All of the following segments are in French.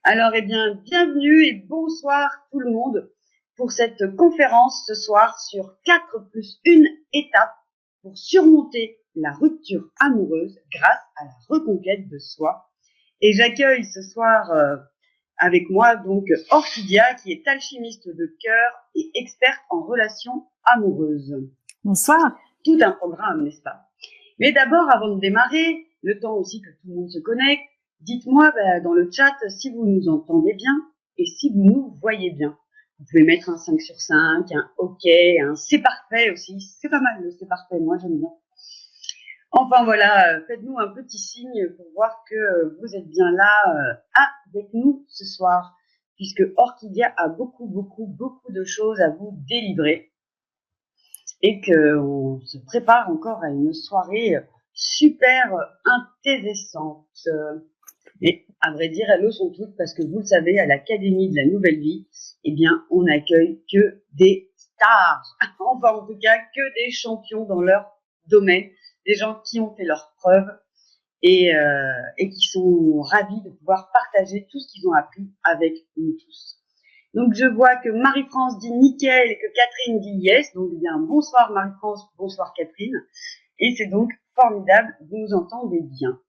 Alors, eh bien, bienvenue et bonsoir tout le monde pour cette conférence ce soir sur 4 plus 1 étape pour surmonter la rupture amoureuse grâce à la reconquête de soi. Et j'accueille ce soir avec moi donc Orchidia qui est alchimiste de cœur et experte en relations amoureuses. Bonsoir. Tout un programme, n'est-ce pas? Mais d'abord, avant de démarrer, le temps aussi que tout le monde se connecte, dites-moi dans le chat si vous nous entendez bien et si vous nous voyez bien. Vous pouvez mettre un 5 sur 5, un OK, un c'est parfait aussi. C'est pas mal le c'est parfait, moi j'aime bien. Enfin voilà, faites-nous un petit signe pour voir que vous êtes bien là avec nous ce soir, puisque Orchidia a beaucoup de choses à vous délivrer et qu'on se prépare encore à une soirée super intéressante. Et à vrai dire, elles le sont toutes parce que vous le savez, à l'Académie de la Nouvelle Vie, eh bien, on n'accueille que des stars. Enfin, en tout cas, que des champions dans leur domaine, des gens qui ont fait leurs preuves et qui sont ravis de pouvoir partager tout ce qu'ils ont appris avec nous tous. Donc, je vois que Marie-France dit nickel et que Catherine dit yes. Donc, bien, bonsoir Marie-France, bonsoir Catherine. Et c'est donc formidable, vous nous entendez bien.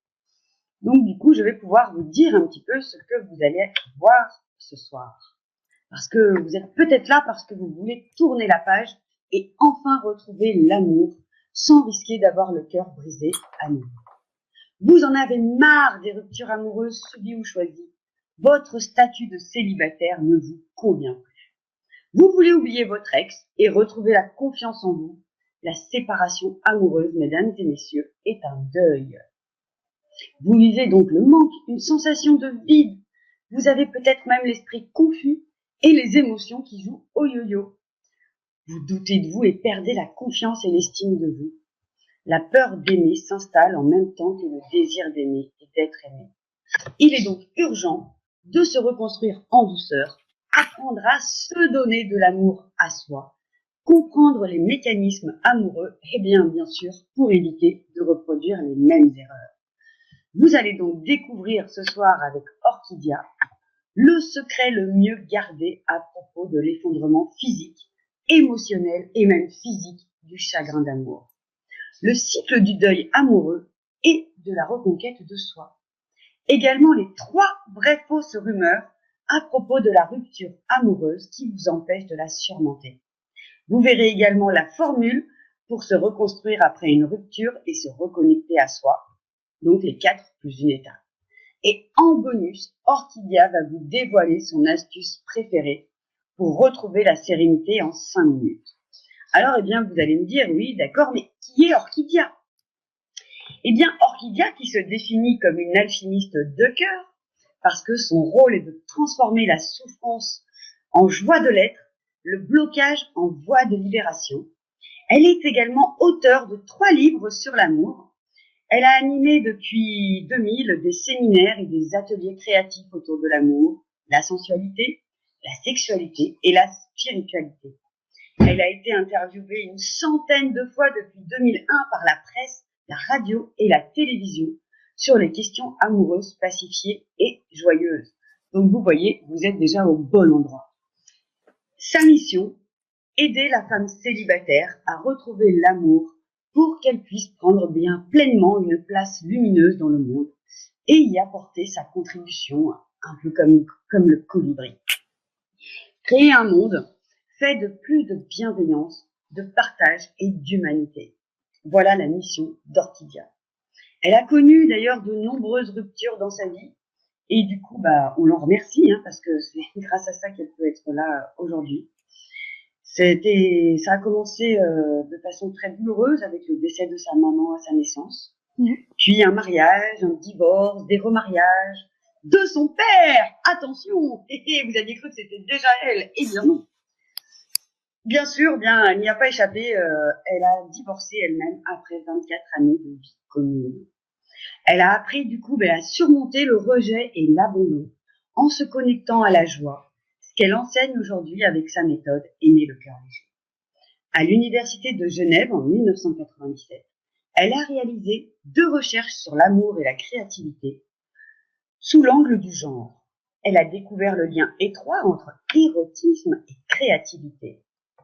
Donc, du coup, je vais pouvoir vous dire un petit peu ce que vous allez voir ce soir. Parce que vous êtes peut-être là parce que vous voulez tourner la page et enfin retrouver l'amour sans risquer d'avoir le cœur brisé à nouveau. Vous en avez marre des ruptures amoureuses subies ou choisies. Votre statut de célibataire ne vous convient plus. Vous voulez oublier votre ex et retrouver la confiance en vous. La séparation amoureuse, mesdames et messieurs, est un deuil. Vous vivez donc le manque, une sensation de vide. Vous avez peut-être même l'esprit confus et les émotions qui jouent au yo-yo. Vous doutez de vous et perdez la confiance et l'estime de vous. La peur d'aimer s'installe en même temps que le désir d'aimer et d'être aimé. Il est donc urgent de se reconstruire en douceur, apprendre à se donner de l'amour à soi, comprendre les mécanismes amoureux et bien sûr pour éviter de reproduire les mêmes erreurs. Vous allez donc découvrir ce soir avec Orchidia le secret le mieux gardé à propos de l'effondrement physique, émotionnel et même physique du chagrin d'amour. Le cycle du deuil amoureux et de la reconquête de soi. Également les 3 vraies fausses rumeurs à propos de la rupture amoureuse qui vous empêche de la surmonter. Vous verrez également la formule pour se reconstruire après une rupture et se reconnecter à soi. Donc les 4 plus une étape. Et en bonus, Orchidia va vous dévoiler son astuce préférée pour retrouver la sérénité en 5 minutes. Alors, eh bien, vous allez me dire, oui, d'accord, mais qui est Orchidia? Eh bien, Orchidia qui se définit comme une alchimiste de cœur, parce que son rôle est de transformer la souffrance en joie de l'être, le blocage en voie de libération. Elle est également auteure de 3 livres sur l'amour. Elle a animé depuis 2000 des séminaires et des ateliers créatifs autour de l'amour, la sensualité, la sexualité et la spiritualité. Elle a été interviewée une centaine de fois depuis 2001 par la presse, la radio et la télévision sur les questions amoureuses, pacifiées et joyeuses. Donc vous voyez, vous êtes déjà au bon endroit. Sa mission, aider la femme célibataire à retrouver l'amour pour qu'elle puisse prendre bien pleinement une place lumineuse dans le monde et y apporter sa contribution, un peu comme le colibri. Créer un monde fait de plus de bienveillance, de partage et d'humanité. Voilà la mission d'Orchidia. Elle a connu d'ailleurs de nombreuses ruptures dans sa vie et du coup, on l'en remercie parce que c'est grâce à ça qu'elle peut être là aujourd'hui. Ça a commencé de façon très douloureuse avec le décès de sa maman à sa naissance. Puis un mariage, un divorce, des remariages de son père. Attention, vous aviez cru que c'était déjà elle. Eh bien non. Bien sûr, elle n'y a pas échappé. Elle a divorcé elle-même après 24 années de vie commune. Elle a appris du coup à surmonter le rejet et l'abandon en se connectant à la joie, ce qu'elle enseigne aujourd'hui avec sa méthode Aimer le cœur léger. À l'université de Genève en 1997, elle a réalisé 2 recherches sur l'amour et la créativité sous l'angle du genre. Elle a découvert le lien étroit entre érotisme et créativité.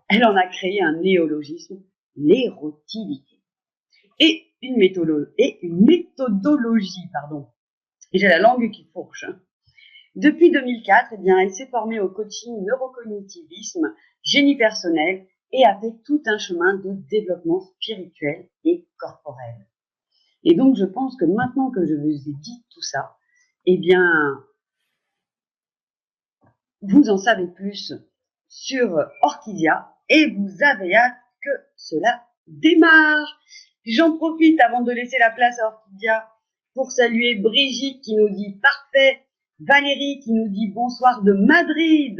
Elle en a créé un néologisme, l'érotilité, et une méthodologie, pardon. Et j'ai la langue qui fourche. Depuis 2004, eh bien, elle s'est formée au coaching neurocognitivisme, génie personnel, et a fait tout un chemin de développement spirituel et corporel. Et donc, je pense que maintenant que je vous ai dit tout ça, eh bien, vous en savez plus sur Orchidea et vous avez hâte que cela démarre. J'en profite avant de laisser la place à Orchidea pour saluer Brigitte qui nous dit parfait, Valérie qui nous dit bonsoir de Madrid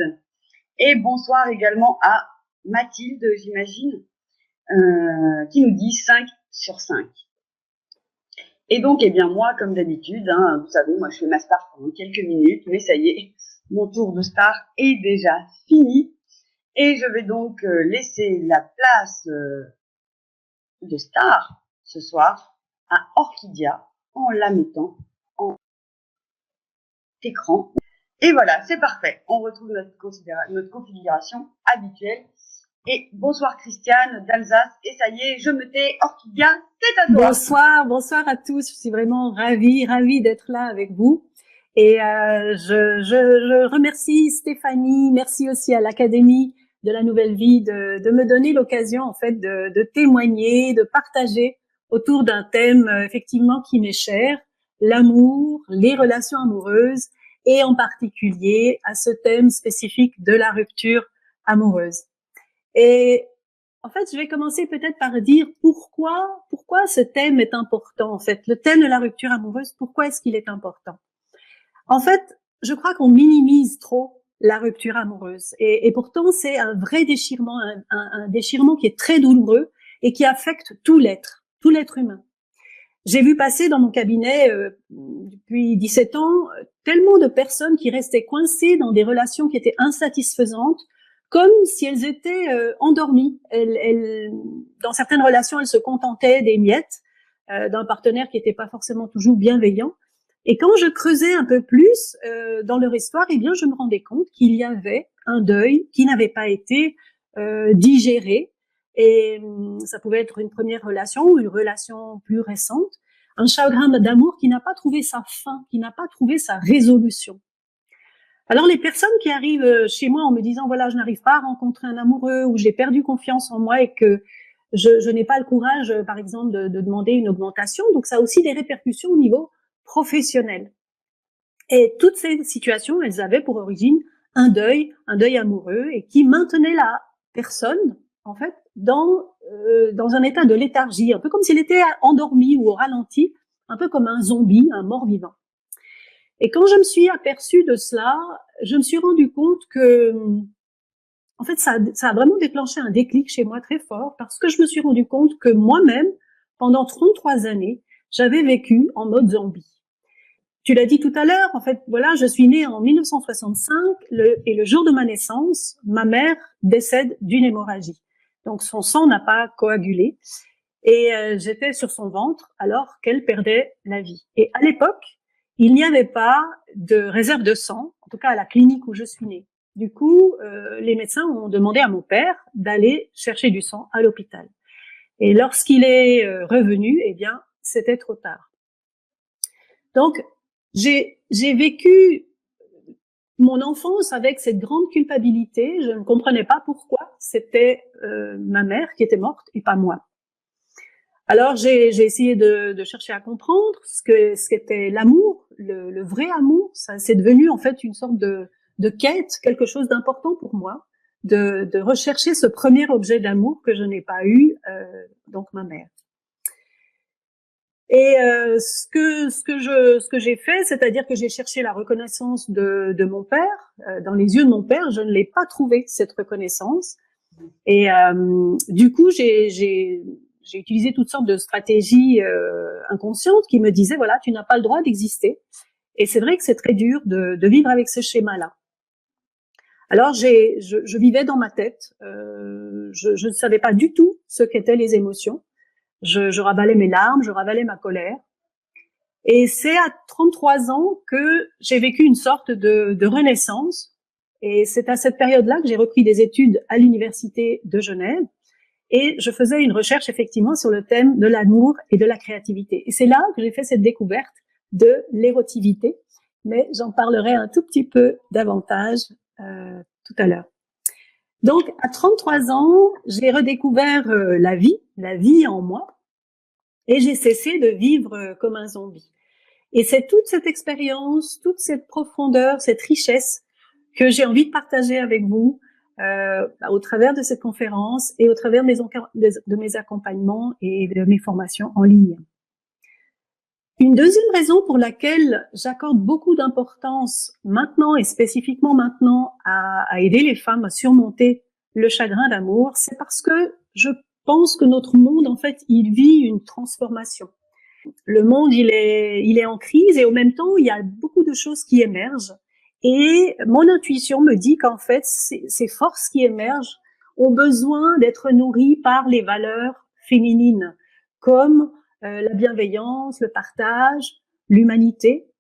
et bonsoir également à Mathilde, j'imagine, qui nous dit 5 sur 5. Et donc, eh bien, moi, comme d'habitude, hein, vous savez, moi, je fais ma star pendant quelques minutes, mais ça y est, mon tour de star est déjà fini. Et je vais donc laisser la place de star ce soir à Orchidea en la mettant en écran. Et voilà, c'est parfait. On retrouve notre configuration habituelle. Et bonsoir Christiane d'Alsace. Et ça y est, je me tais. Orchidea, c'est à toi. Bonsoir à tous. Je suis vraiment ravie d'être là avec vous. Et je remercie Stéphanie. Merci aussi à l'Académie de la Nouvelle Vie de me donner l'occasion en fait de témoigner, de partager autour d'un thème effectivement qui m'est cher, l'amour, les relations amoureuses et en particulier à ce thème spécifique de la rupture amoureuse. Et en fait, je vais commencer peut-être par dire pourquoi ce thème est important. En fait, le thème de la rupture amoureuse, pourquoi est-ce qu'il est important? En fait, je crois qu'on minimise trop la rupture amoureuse. Et pourtant, c'est un vrai déchirement, un déchirement qui est très douloureux et qui affecte tout l'être humain. J'ai vu passer dans mon cabinet depuis 17 ans tellement de personnes qui restaient coincées dans des relations qui étaient insatisfaisantes, comme si elles étaient endormies. Dans certaines relations, elles se contentaient des miettes d'un partenaire qui n'était pas forcément toujours bienveillant. Et quand je creusais un peu plus dans leur histoire, eh bien, je me rendais compte qu'il y avait un deuil qui n'avait pas été digéré. Et ça pouvait être une première relation ou une relation plus récente, un chagrin d'amour qui n'a pas trouvé sa fin, qui n'a pas trouvé sa résolution. Alors les personnes qui arrivent chez moi en me disant voilà, je n'arrive pas à rencontrer un amoureux ou j'ai perdu confiance en moi et que je n'ai pas le courage, par exemple, de demander une augmentation, donc ça a aussi des répercussions au niveau professionnel. Et toutes ces situations, elles avaient pour origine un deuil amoureux et qui maintenait la personne en fait dans un état de léthargie, un peu comme s'il était endormi ou au ralenti, un peu comme un zombie, un mort-vivant. Et quand je me suis aperçue de cela, je me suis rendu compte que, en fait, ça a vraiment déclenché un déclic chez moi très fort parce que je me suis rendu compte que moi-même, pendant 33 années, j'avais vécu en mode zombie. Tu l'as dit tout à l'heure, en fait, voilà, je suis née en 1965 et le jour de ma naissance, ma mère décède d'une hémorragie. Donc son sang n'a pas coagulé et j'étais sur son ventre alors qu'elle perdait la vie. Et à l'époque, il n'y avait pas de réserve de sang, en tout cas à la clinique où je suis née. Du coup, les médecins ont demandé à mon père d'aller chercher du sang à l'hôpital. Et lorsqu'il est revenu, eh bien, c'était trop tard. Donc, j'ai vécu mon enfance avec cette grande culpabilité. Je ne comprenais pas pourquoi c'était ma mère qui était morte et pas moi. Alors j'ai essayé de chercher à comprendre ce qu'était l'amour, le vrai amour. Ça c'est devenu en fait une sorte de quête, quelque chose d'important pour moi, de rechercher ce premier objet d'amour que je n'ai pas eu, donc ma mère. Et ce que j'ai fait, c'est-à-dire que j'ai cherché la reconnaissance de mon père, dans les yeux de mon père, je ne l'ai pas trouvé cette reconnaissance. Et du coup, j'ai utilisé toutes sortes de stratégies inconscientes qui me disaient voilà, tu n'as pas le droit d'exister. Et c'est vrai que c'est très dur de vivre avec ce schéma-là. Alors je vivais dans ma tête, je ne savais pas du tout ce qu'étaient les émotions. Je ravalais mes larmes, je ravalais ma colère. Et c'est à 33 ans que j'ai vécu une sorte de renaissance. Et c'est à cette période-là que j'ai repris des études à l'université de Genève. Et je faisais une recherche effectivement sur le thème de l'amour et de la créativité. Et c'est là que j'ai fait cette découverte de l'érotivité. Mais j'en parlerai un tout petit peu davantage tout à l'heure. Donc, à 33 ans, j'ai redécouvert la vie en moi, et j'ai cessé de vivre comme un zombie. Et c'est toute cette expérience, toute cette profondeur, cette richesse que j'ai envie de partager avec vous au travers de cette conférence et au travers de mes accompagnements et de mes formations en ligne. Une deuxième raison pour laquelle j'accorde beaucoup d'importance maintenant et spécifiquement maintenant à aider les femmes à surmonter le chagrin d'amour, c'est parce que je pense que notre monde, en fait, il vit une transformation. Le monde, il est en crise et en même temps, il y a beaucoup de choses qui émergent. Et mon intuition me dit qu'en fait, ces forces qui émergent ont besoin d'être nourries par les valeurs féminines, comme la bienveillance, le partage, l'humanité,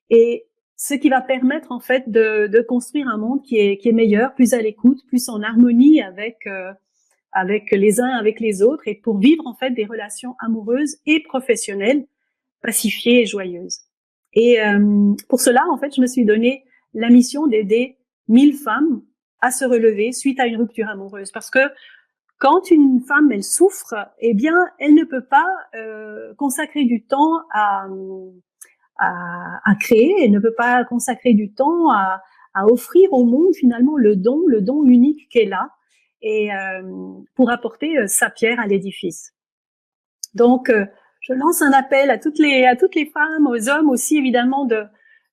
et ce qui va permettre en fait de construire un monde qui est meilleur, plus à l'écoute, plus en harmonie avec les uns, avec les autres, et pour vivre en fait des relations amoureuses et professionnelles pacifiées et joyeuses. Et pour cela, en fait, je me suis donné la mission d'aider 1000 femmes à se relever suite à une rupture amoureuse, parce que quand une femme elle souffre, eh bien, elle ne peut pas consacrer du temps à créer, elle ne peut pas consacrer du temps à offrir au monde finalement le don unique qu'elle a, et pour apporter sa pierre à l'édifice. Donc, je lance un appel à toutes les femmes, aux hommes aussi évidemment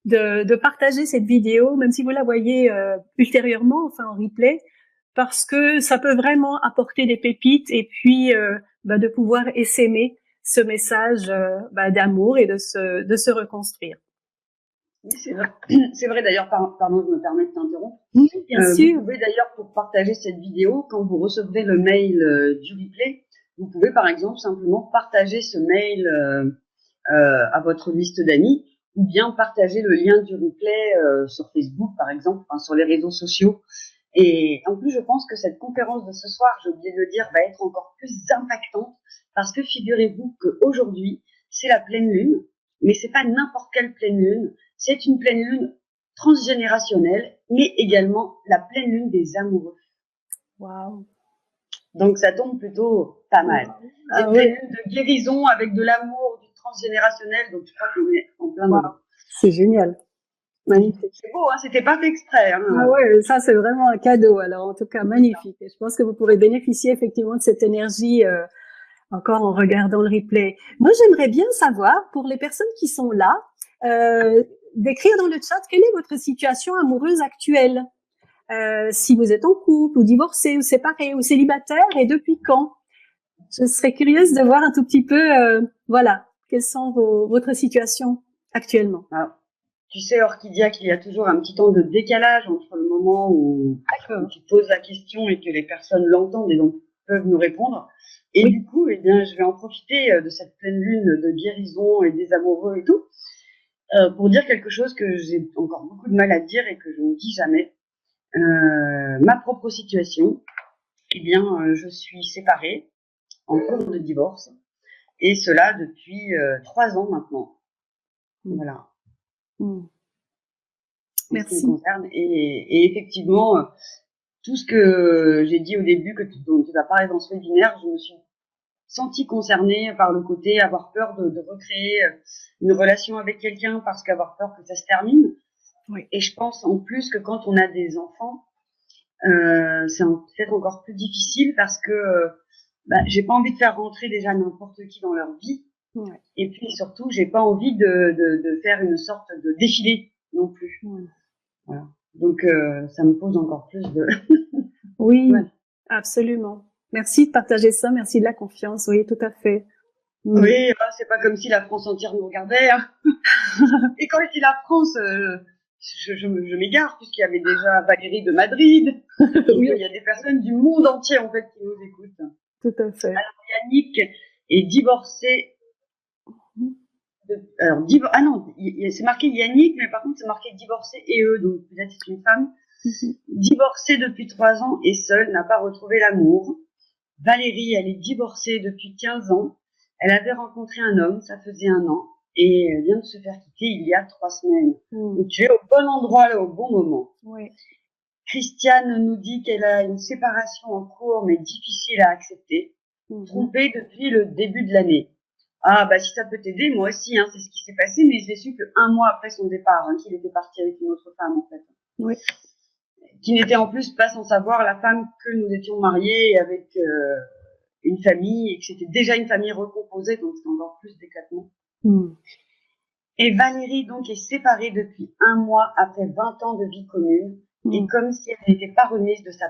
de partager cette vidéo, même si vous la voyez ultérieurement, enfin en replay, parce que ça peut vraiment apporter des pépites et puis de pouvoir essaimer ce message d'amour et de se reconstruire. Oui, c'est vrai d'ailleurs, pardon, je me permets de t'interrompre. Oui, bien sûr. Vous pouvez d'ailleurs, pour partager cette vidéo, quand vous recevrez le mail du replay, vous pouvez par exemple simplement partager ce mail à votre liste d'amis, ou bien partager le lien du replay sur Facebook par exemple, enfin, sur les réseaux sociaux. Et en plus, je pense que cette conférence de ce soir, j'ai oublié de le dire, va être encore plus impactante, parce que figurez-vous qu'aujourd'hui, c'est la pleine lune, mais c'est pas n'importe quelle pleine lune, c'est une pleine lune transgénérationnelle, mais également la pleine lune des amoureux. Wow. Donc ça tombe plutôt pas mal. C'est une pleine lune de guérison avec de l'amour, du transgénérationnel, donc je crois qu'on est en plein dedans. C'est génial. Magnifique. C'est beau, hein, c'était pas fait exprès. Hein. Ah ouais, ça c'est vraiment un cadeau. Alors en tout cas magnifique. Et je pense que vous pourrez bénéficier effectivement de cette énergie encore en regardant le replay. Moi j'aimerais bien savoir, pour les personnes qui sont là, d'écrire dans le chat quelle est votre situation amoureuse actuelle. Si vous êtes en couple ou divorcé ou séparé ou célibataire, et depuis quand. Je serais curieuse de voir un tout petit peu, voilà, quelles sont votre situation actuellement. Ah. Tu sais, Orchidia, qu'il y a toujours un petit temps de décalage entre le moment où tu poses la question et que les personnes l'entendent et donc peuvent nous répondre. Et du coup, eh bien, je vais en profiter de cette pleine lune de guérison et des amoureux et tout, pour dire quelque chose que j'ai encore beaucoup de mal à dire et que je ne dis jamais. Ma propre situation, eh bien, je suis séparée, en cours de divorce, et cela depuis 3 ans maintenant. Voilà. Merci. Ce qui me concerne. Et effectivement, tout ce que j'ai dit au début, dont tu vas parler dans ce webinaire, je me suis sentie concernée par le côté avoir peur de recréer une relation avec quelqu'un parce qu'avoir peur que ça se termine. Oui. Et je pense en plus que quand on a des enfants, c'est peut-être encore plus difficile parce que j'ai pas envie de faire rentrer déjà n'importe qui dans leur vie. Ouais. Et puis surtout, j'ai pas envie de faire une sorte de défilé non plus. Voilà. Donc ça me pose encore plus de... Oui, absolument. Merci de partager ça, merci de la confiance, oui, tout à fait. Oui, c'est pas comme si la France entière nous regardait. Hein. Et quand je dis la France, je m'égare, puisqu'il y avait déjà Valérie de Madrid. Oui. Il y a des personnes du monde entier, en fait, qui nous écoutent. Tout à fait. Alors, Yannick est divorcé alors, ah non, c'est marqué Yannick, mais par contre, c'est marqué divorcé et eux, donc peut-être c'est une femme. Divorcée depuis 3 ans et seule, n'a pas retrouvé l'amour. Valérie, elle est divorcée depuis 15 ans. Elle avait rencontré un homme, ça faisait 1 an, et elle vient de se faire quitter il y a 3 semaines. Donc tu es au bon endroit, là, au bon moment. Oui. Christiane nous dit qu'elle a une séparation en cours, mais difficile à accepter. Trompée depuis le début de l'année. Ah, bah si ça peut t'aider, moi aussi, hein, c'est ce qui s'est passé, mais je l'ai su que 1 mois après son départ, hein, qu'il était parti avec une autre femme, en fait. Oui. Qui n'était en plus pas sans savoir la femme que nous étions mariés avec une famille, et que c'était déjà une famille recomposée, donc c'est encore plus d'éclatement. Et Valérie, donc, est séparée depuis 1 mois après 20 ans de vie commune, et comme si elle n'était pas remise de sa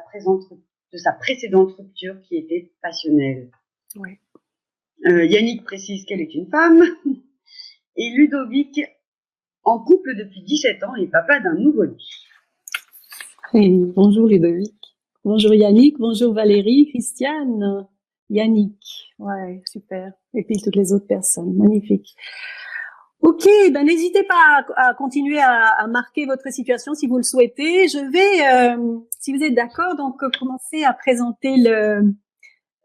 précédente rupture qui était passionnelle. Oui. Yannick précise qu'elle est une femme, et Ludovic, en couple depuis 17 ans, et papa d'un nouveau-né. Hey, bonjour Ludovic, bonjour Yannick, bonjour Valérie, Christiane, Yannick, ouais, super, et puis toutes les autres personnes, magnifique. Ok, ben n'hésitez pas à continuer à marquer votre situation si vous le souhaitez. Je vais, si vous êtes d'accord, donc commencer à présenter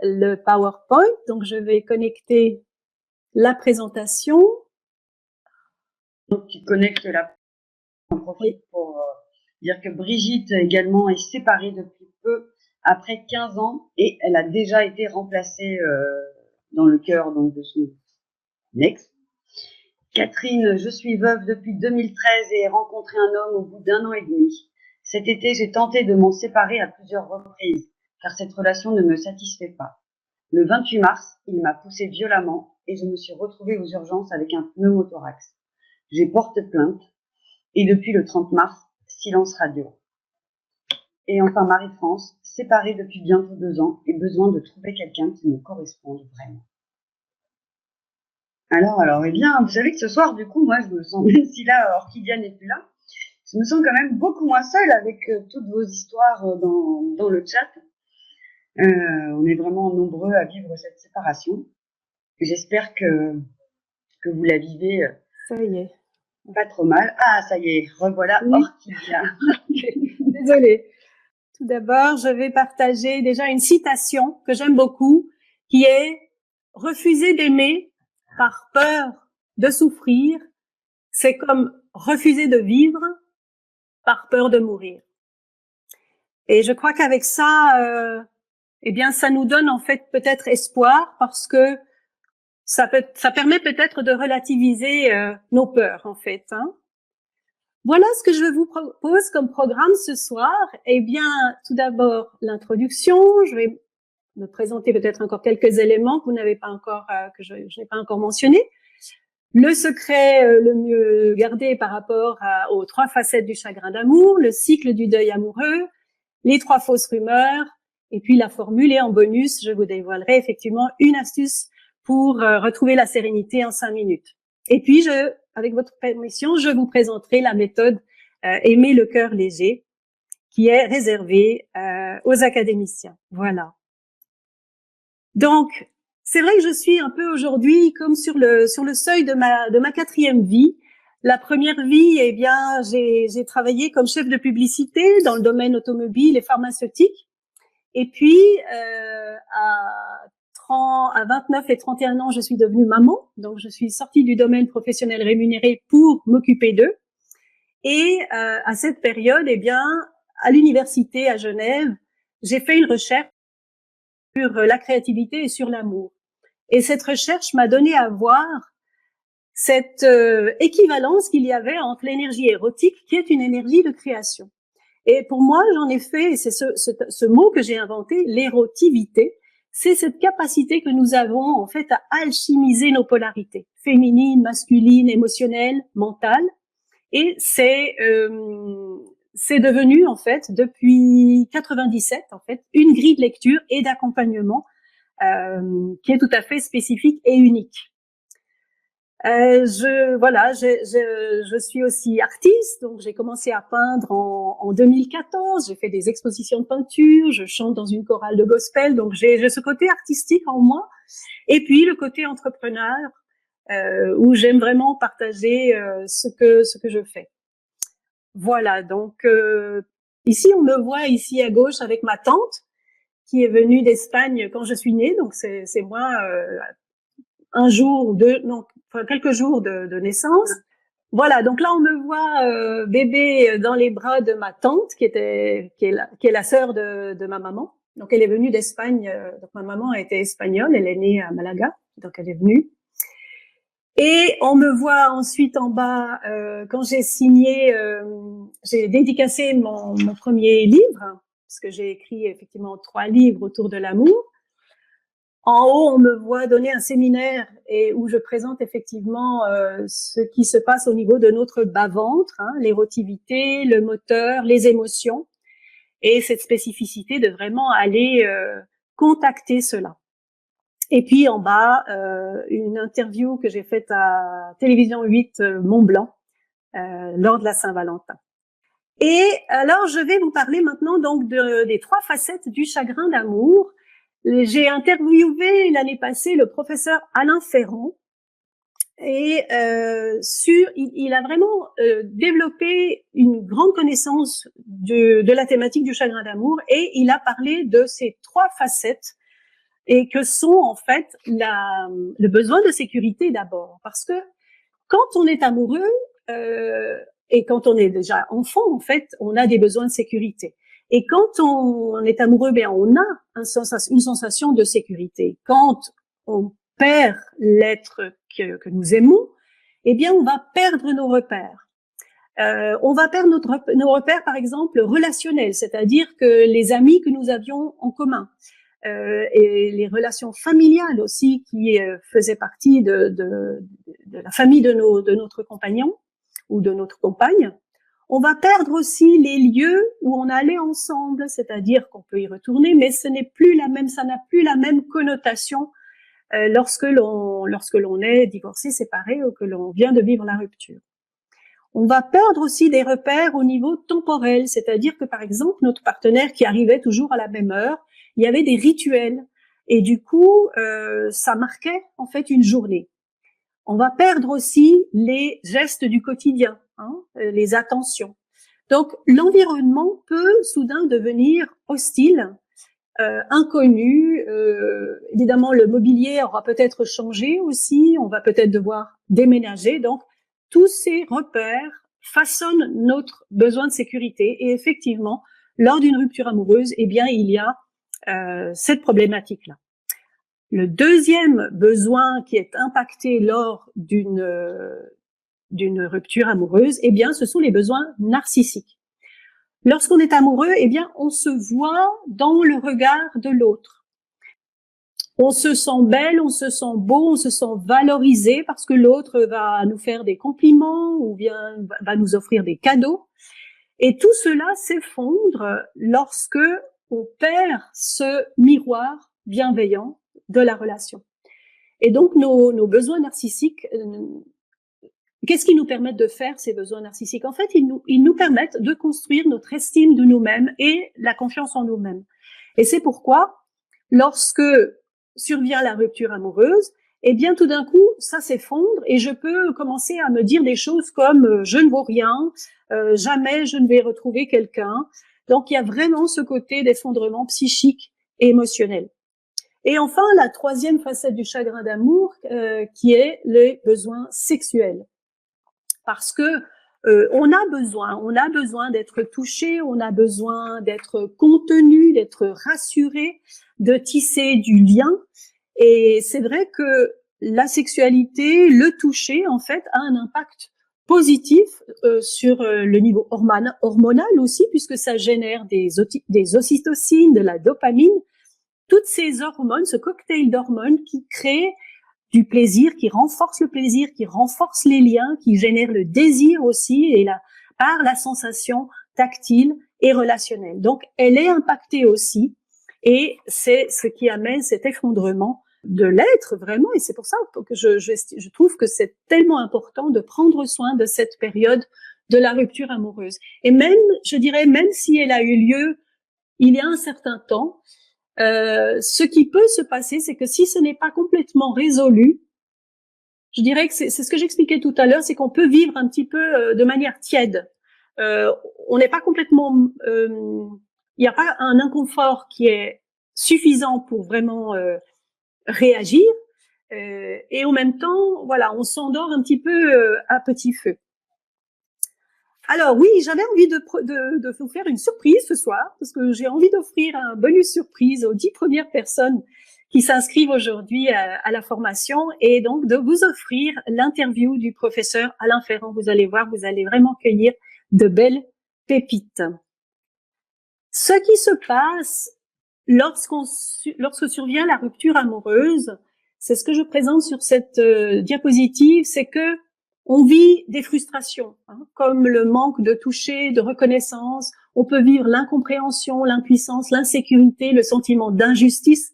le PowerPoint. Donc je vais connecter la présentation. Donc tu connectes la profite pour dire que Brigitte également est séparée depuis peu, après 15 ans, et elle a déjà été remplacée dans le cœur donc de son ex. Catherine, je suis veuve depuis 2013 et ai rencontré un homme au bout d'1 an et demi. Cet été, j'ai tenté de m'en séparer à plusieurs reprises, car cette relation ne me satisfait pas. Le 28 mars, il m'a poussée violemment et je me suis retrouvée aux urgences avec un pneumothorax. J'ai porté plainte et depuis le 30 mars, silence radio. Et enfin Marie-France, séparée depuis bientôt 2 ans et besoin de trouver quelqu'un qui me corresponde vraiment. Alors, eh bien, vous savez que ce soir, du coup, moi, je me sens, même si là, Orchidia n'est plus là, je me sens quand même beaucoup moins seule avec toutes vos histoires dans le chat. On est vraiment nombreux à vivre cette séparation. J'espère que vous la vivez Ça y est. Pas trop mal. Ah, ça y est, revoilà Orchidia. Désolée. Tout d'abord, je vais partager déjà une citation que j'aime beaucoup, qui est « Refuser d'aimer par peur de souffrir, c'est comme refuser de vivre par peur de mourir. » Et je crois qu'avec ça, eh bien, ça nous donne en fait peut-être espoir, parce que ça permet peut-être de relativiser nos peurs en fait. Hein. Voilà ce que je vous propose comme programme ce soir. Eh bien, tout d'abord, l'introduction. Je vais me présenter peut-être encore quelques éléments que vous n'avez pas encore, que je n'ai pas encore mentionnés. Le secret le mieux gardé par rapport aux 3 facettes du chagrin d'amour, le cycle du deuil amoureux, les 3 fausses rumeurs, et puis la formule. Et en bonus, je vous dévoilerai effectivement une astuce pour retrouver la sérénité en 5 minutes. Et puis, avec votre permission, je vous présenterai la méthode Aimer le cœur léger, qui est réservée aux académiciens. Voilà. Donc, c'est vrai que je suis un peu aujourd'hui comme sur le seuil de ma 4e vie. La première vie, eh bien, j'ai travaillé comme chef de publicité dans le domaine automobile et pharmaceutique. Et puis, à 29 et 31 ans, je suis devenue maman. Donc, je suis sortie du domaine professionnel rémunéré pour m'occuper d'eux. Et à cette période, eh bien, à l'université à Genève, j'ai fait une recherche sur la créativité et sur l'amour. Et cette recherche m'a donné à voir cette équivalence qu'il y avait entre l'énergie érotique, qui est une énergie de création. Et pour moi, j'en ai fait, et c'est ce mot que j'ai inventé, l'érotivité, c'est cette capacité que nous avons en fait à alchimiser nos polarités, féminines, masculines, émotionnelles, mentales. Et c'est devenu en fait depuis 97 en fait une grille de lecture et d'accompagnement qui est tout à fait spécifique et unique. Je suis aussi artiste, donc j'ai commencé à peindre en 2014. J'ai fait des expositions de peinture, je chante dans une chorale de gospel, donc j'ai ce côté artistique en moi. Et puis le côté entrepreneur, où j'aime vraiment partager ce que je fais. Voilà, donc ici on me voit ici à gauche avec ma tante qui est venue d'Espagne quand je suis née, donc c'est moi un jour ou deux, non, enfin quelques jours de naissance. Voilà, donc là on me voit bébé dans les bras de ma tante qui est la sœur de ma maman. Donc elle est venue d'Espagne, donc ma maman était espagnole, elle est née à Malaga, donc elle est venue. Et on me voit ensuite en bas quand j'ai signé, j'ai dédicacé mon premier livre, parce que j'ai écrit effectivement 3 livres autour de l'amour. En haut, on me voit donner un séminaire et où je présente effectivement ce qui se passe au niveau de notre bas-ventre, hein, l'émotivité, le moteur, les émotions, et cette spécificité de vraiment aller contacter cela. Et puis en bas, une interview que j'ai faite à Télévision 8 Mont-Blanc lors de la Saint-Valentin. Et alors, je vais vous parler maintenant donc des 3 facettes du chagrin d'amour. J'ai interviewé l'année passée le professeur Alain Ferrand et il a vraiment développé une grande connaissance de la thématique du chagrin d'amour et il a parlé de ces 3 facettes et que sont en fait le besoin de sécurité d'abord, parce que quand on est amoureux et quand on est déjà enfant, en fait, on a des besoins de sécurité. Et quand on est amoureux, ben on a une sensation de sécurité. Quand on perd l'être que nous aimons, eh bien, on va perdre nos repères. On va perdre nos repères, par exemple, relationnels, c'est-à-dire que les amis que nous avions en commun, et les relations familiales aussi qui faisaient partie de la famille de notre compagnon ou de notre compagne. On va perdre aussi les lieux où on allait ensemble, c'est-à-dire qu'on peut y retourner, mais ça n'a plus la même connotation lorsque l'on est divorcé, séparé ou que l'on vient de vivre la rupture. On va perdre aussi des repères au niveau temporel, c'est-à-dire que par exemple notre partenaire qui arrivait toujours à la même heure, il y avait des rituels et du coup ça marquait en fait une journée. On va perdre aussi les gestes du quotidien, hein, les attentions. Donc l'environnement peut soudain devenir hostile, inconnu. Évidemment, le mobilier aura peut-être changé aussi. On va peut-être devoir déménager. Donc tous ces repères façonnent notre besoin de sécurité. Et effectivement, lors d'une rupture amoureuse, eh bien, il y a cette problématique-là. Le deuxième besoin qui est impacté lors d'une rupture amoureuse, eh bien, ce sont les besoins narcissiques. Lorsqu'on est amoureux, eh bien, on se voit dans le regard de l'autre. On se sent belle, on se sent beau, on se sent valorisé parce que l'autre va nous faire des compliments ou bien va nous offrir des cadeaux. Et tout cela s'effondre lorsque on perd ce miroir bienveillant de la relation. Et donc, nos besoins narcissiques, qu'est-ce qu'ils nous permettent de faire, ces besoins narcissiques? En fait, ils nous permettent de construire notre estime de nous-mêmes et la confiance en nous-mêmes. Et c'est pourquoi, lorsque survient la rupture amoureuse, eh bien, tout d'un coup, ça s'effondre et je peux commencer à me dire des choses comme je ne vaux rien, jamais je ne vais retrouver quelqu'un. Donc, il y a vraiment ce côté d'effondrement psychique et émotionnel. Et enfin, la troisième facette du chagrin d'amour, qui est les besoins sexuels. Parce que on a besoin d'être touché, on a besoin d'être contenu, d'être rassuré, de tisser du lien. Et c'est vrai que la sexualité, le toucher, en fait, a un impact positif sur le niveau hormonal aussi, puisque ça génère des ocytocines, de la dopamine, toutes ces hormones, ce cocktail d'hormones qui crée du plaisir, qui renforce le plaisir, qui renforce les liens, qui génère le désir aussi, et par la sensation tactile et relationnelle. Donc, elle est impactée aussi, et c'est ce qui amène cet effondrement de l'être vraiment, et c'est pour ça que je trouve que c'est tellement important de prendre soin de cette période de la rupture amoureuse. Et même, je dirais, même si elle a eu lieu il y a un certain temps, ce qui peut se passer, c'est que si ce n'est pas complètement résolu, je dirais que c'est ce que j'expliquais tout à l'heure, c'est qu'on peut vivre un petit peu de manière tiède. On n'est pas complètement, il n'y a pas un inconfort qui est suffisant pour vraiment réagir, et en même temps, voilà, on s'endort un petit peu à petit feu. Alors oui, j'avais envie de vous faire une surprise ce soir, parce que j'ai envie d'offrir un bonus surprise aux 10 premières personnes qui s'inscrivent aujourd'hui à la formation, et donc de vous offrir l'interview du professeur Alain Ferrand. Vous allez voir, vous allez vraiment cueillir de belles pépites. Ce qui se passe lorsque survient la rupture amoureuse, c'est ce que je présente sur cette diapositive, c'est que on vit des frustrations, hein, comme le manque de toucher, de reconnaissance. On peut vivre l'incompréhension, l'impuissance, l'insécurité, le sentiment d'injustice.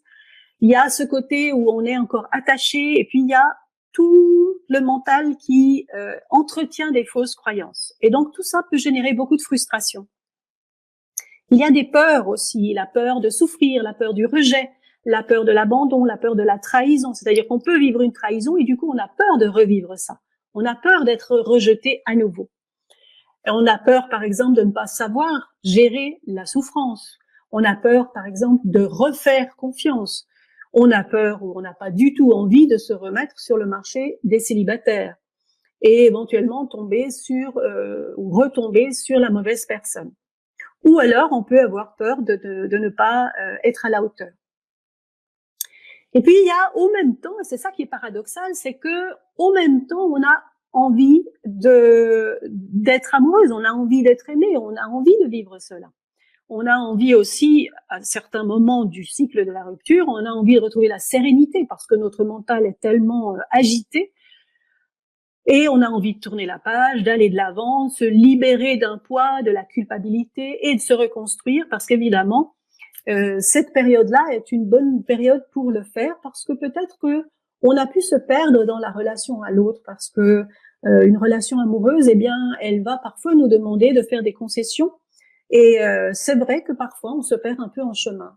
Il y a ce côté où on est encore attaché, et puis il y a tout le mental qui entretient des fausses croyances. Et donc tout ça peut générer beaucoup de frustration. Il y a des peurs aussi, la peur de souffrir, la peur du rejet, la peur de l'abandon, la peur de la trahison. C'est-à-dire qu'on peut vivre une trahison et du coup on a peur de revivre ça. On a peur d'être rejeté à nouveau. Et on a peur, par exemple, de ne pas savoir gérer la souffrance. On a peur, par exemple, de refaire confiance. On a peur ou on n'a pas du tout envie de se remettre sur le marché des célibataires et éventuellement tomber sur ou retomber sur la mauvaise personne. Ou alors, on peut avoir peur de ne pas être à la hauteur. Et puis, il y a au même temps, et c'est ça qui est paradoxal, c'est que au même temps, on a envie d'être amoureuse, on a envie d'être aimée, on a envie de vivre cela. On a envie aussi, à certains moments du cycle de la rupture, on a envie de retrouver la sérénité parce que notre mental est tellement agité. Et on a envie de tourner la page, d'aller de l'avant, se libérer d'un poids, de la culpabilité et de se reconstruire parce qu'évidemment, cette période-là est une bonne période pour le faire parce que peut-être que on a pu se perdre dans la relation à l'autre parce que une relation amoureuse, eh bien, elle va parfois nous demander de faire des concessions et c'est vrai que parfois on se perd un peu en chemin.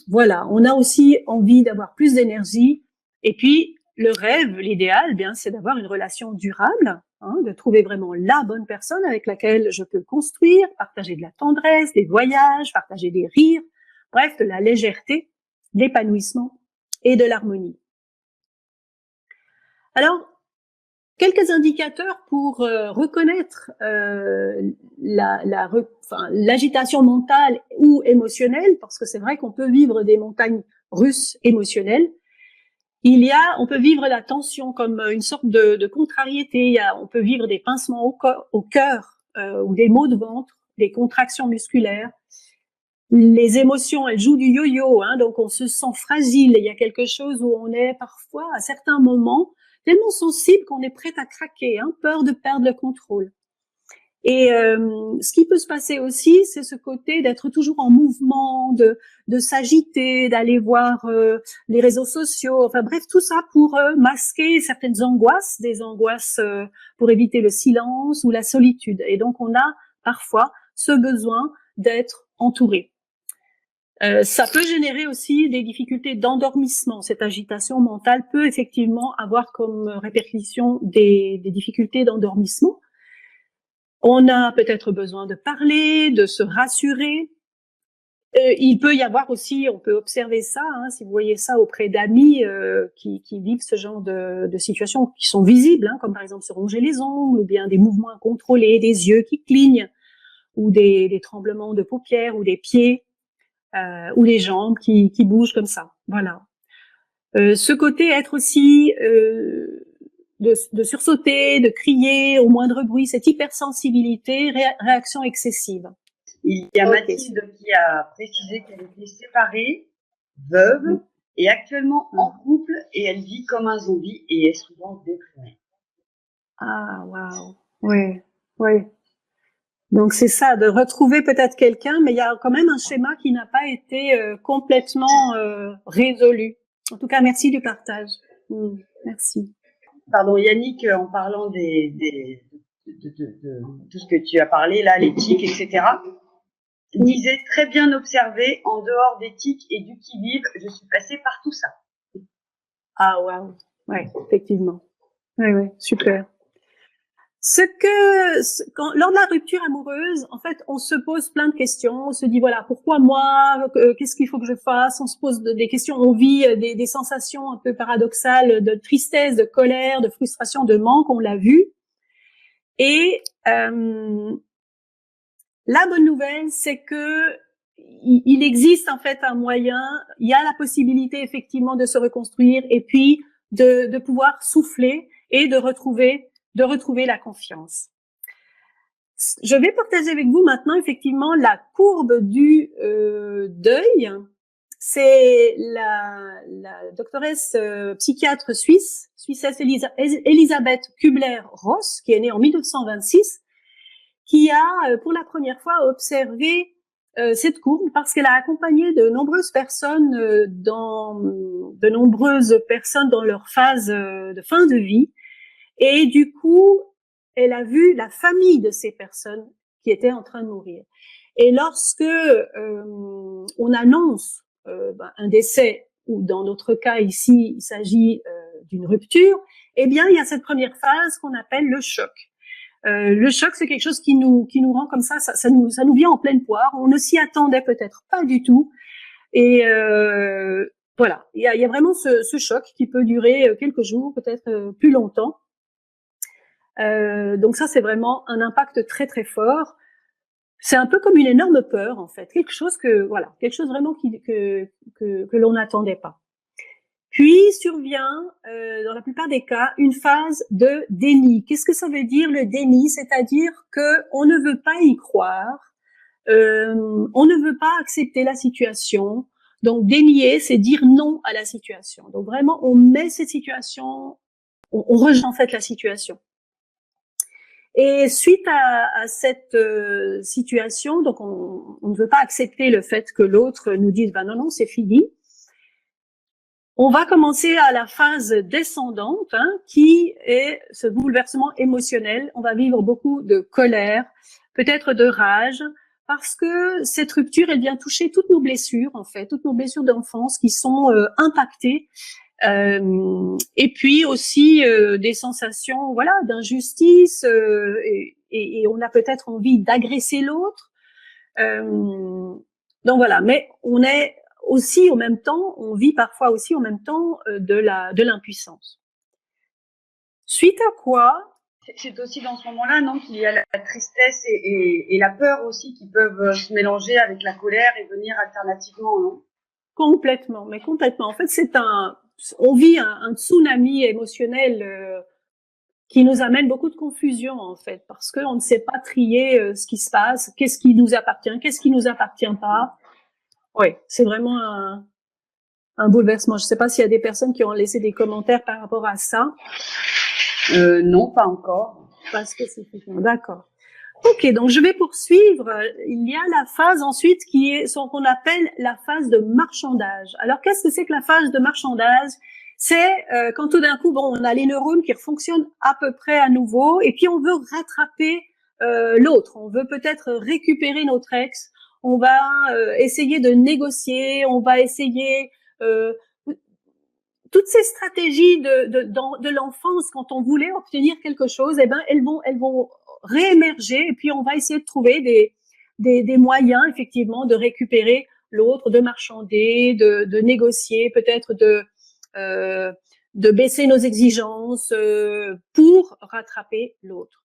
Voilà, on a aussi envie d'avoir plus d'énergie et puis le rêve, l'idéal, bien, c'est d'avoir une relation durable, hein, de trouver vraiment la bonne personne avec laquelle je peux construire, partager de la tendresse, des voyages, partager des rires, bref, de la légèreté, de l'épanouissement et de l'harmonie. Alors, quelques indicateurs pour reconnaître l'agitation mentale ou émotionnelle, parce que c'est vrai qu'on peut vivre des montagnes russes émotionnelles. On peut vivre la tension comme une sorte de contrariété. On peut vivre des pincements au cœur ou des maux de ventre, des contractions musculaires. Les émotions, elles jouent du yo-yo, hein, donc on se sent fragile. Il y a quelque chose où on est parfois, à certains moments, tellement sensible qu'on est prêt à craquer, hein, peur de perdre le contrôle. Et ce qui peut se passer aussi, c'est ce côté d'être toujours en mouvement, de s'agiter, d'aller voir les réseaux sociaux, enfin bref, tout ça pour masquer certaines angoisses, des angoisses pour éviter le silence ou la solitude. Et donc on a parfois ce besoin d'être entouré. Ça peut générer aussi des difficultés d'endormissement. Cette agitation mentale peut effectivement avoir comme répercussion des difficultés d'endormissement. On a peut-être besoin de parler, de se rassurer. Il peut y avoir aussi, on peut observer ça, hein, si vous voyez ça auprès d'amis qui vivent ce genre de situations qui sont visibles, hein, comme par exemple se ronger les ongles, ou bien des mouvements incontrôlés, des yeux qui clignent, ou des tremblements de paupières, ou des pieds, ou les jambes qui bougent comme ça. Voilà. Ce côté être aussi de sursauter, de crier au moindre bruit, cette hypersensibilité, réaction excessive. Il y a Mathilde qui a précisé qu'elle était séparée, veuve, et actuellement en couple, et elle vit comme un zombie et est souvent déprimée. Ah, waouh. Oui, oui. Donc c'est ça, de retrouver peut-être quelqu'un, mais il y a quand même un schéma qui n'a pas été complètement résolu. En tout cas, merci du partage. Merci. Pardon, Yannick, en parlant de tout ce que tu as parlé, là, les tics, etc., disait très bien observé, en dehors des tics et du qui-vive, je suis passée par tout ça. Ah, waouh. Ouais, effectivement. Ouais, ouais, super. Lors de la rupture amoureuse, en fait, on se pose plein de questions. On se dit voilà, pourquoi moi qu'est-ce qu'il faut que je fasse? On se pose des questions. On vit des sensations un peu paradoxales de tristesse, de colère, de frustration, de manque. On l'a vu. Et la bonne nouvelle, c'est que il existe en fait un moyen. Il y a la possibilité effectivement de se reconstruire et puis de pouvoir souffler et de retrouver la confiance. Je vais partager avec vous maintenant effectivement la courbe du deuil. C'est la doctoresse psychiatre suissesse Elisabeth Kubler-Ross, qui est née en 1926, qui a pour la première fois observé cette courbe parce qu'elle a accompagné de nombreuses personnes dans leur phase de fin de vie. Et du coup, elle a vu la famille de ces personnes qui étaient en train de mourir. Et lorsque on annonce un décès, ou dans notre cas ici, il s'agit d'une rupture, eh bien, il y a cette première phase qu'on appelle le choc. Le choc, c'est quelque chose qui nous rend comme ça nous vient en pleine poire. On ne s'y attendait peut-être pas du tout. Et voilà, il y a vraiment ce choc qui peut durer quelques jours, peut-être plus longtemps. Donc ça, c'est vraiment un impact très très fort. C'est un peu comme une énorme peur en fait, quelque chose vraiment que l'on n'attendait pas. Puis survient, dans la plupart des cas, une phase de déni. Qu'est-ce que ça veut dire le déni? C'est-à-dire que on ne veut pas y croire, on ne veut pas accepter la situation. Donc dénier, c'est dire non à la situation. Donc vraiment, on met cette situation, on rejette en fait la situation. Et suite à cette situation, donc on ne veut pas accepter le fait que l'autre nous dise non, c'est fini. On va commencer à la phase descendante, qui est ce bouleversement émotionnel. On va vivre beaucoup de colère, peut-être de rage, parce que cette rupture, elle vient toucher toutes nos blessures, en fait, toutes nos blessures d'enfance qui sont impactées. Et puis aussi des sensations, voilà, d'injustice, et on a peut-être envie d'agresser l'autre. Donc voilà, mais on est aussi en même temps, on vit parfois aussi en même temps de l'impuissance. Suite à quoi? C'est aussi dans ce moment-là, non, qu'il y a la tristesse et la peur aussi qui peuvent se mélanger avec la colère et venir alternativement, non? Complètement, mais complètement. En fait, on vit un tsunami émotionnel qui nous amène beaucoup de confusion en fait, parce qu'on ne sait pas trier ce qui se passe, qu'est-ce qui nous appartient, qu'est-ce qui nous appartient pas. Oui, c'est vraiment un bouleversement. Je ne sais pas s'il y a des personnes qui ont laissé des commentaires par rapport à ça. Non, pas encore. Pas spécifiquement. D'accord. Ok, donc je vais poursuivre. Il y a la phase ensuite qui est ce qu'on appelle la phase de marchandage. Alors qu'est-ce que c'est que la phase de marchandage? C'est quand tout d'un coup, on a les neurones qui fonctionnent à peu près à nouveau, et puis on veut rattraper l'autre. On veut peut-être récupérer notre ex. On va essayer de négocier. On va essayer toutes ces stratégies de l'enfance quand on voulait obtenir quelque chose. Eh ben, elles vont réémerger, et puis on va essayer de trouver des moyens effectivement de récupérer l'autre, de marchander, de négocier, peut-être de baisser nos exigences pour rattraper l'autre.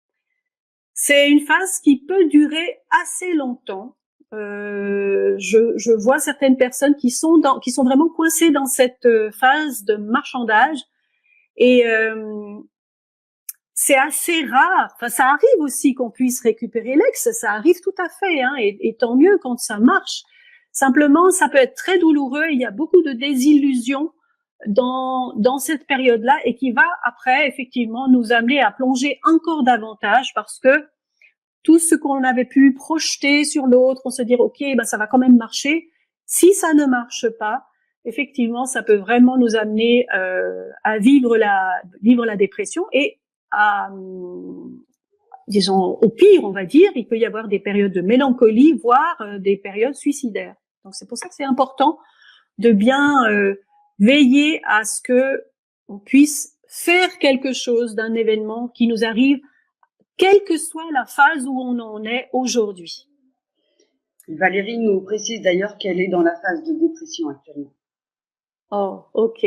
C'est une phase qui peut durer assez longtemps. Je vois certaines personnes qui sont vraiment coincées dans cette phase de marchandage, et c'est assez rare. Enfin, ça arrive aussi qu'on puisse récupérer l'ex, ça arrive tout à fait, et tant mieux quand ça marche. Simplement, ça peut être très douloureux. Il y a beaucoup de désillusions dans cette période-là, et qui va après effectivement nous amener à plonger encore davantage, parce que tout ce qu'on avait pu projeter sur l'autre, on se dit ok, ça va quand même marcher. Si ça ne marche pas, effectivement, ça peut vraiment nous amener à vivre la dépression, et disons au pire, on va dire, il peut y avoir des périodes de mélancolie, voire des périodes suicidaires. Donc c'est pour ça que c'est important de bien veiller à ce que on puisse faire quelque chose d'un événement qui nous arrive, quelle que soit la phase où on en est aujourd'hui. Valérie nous précise d'ailleurs qu'elle est dans la phase de dépression actuellement. Oh, ok.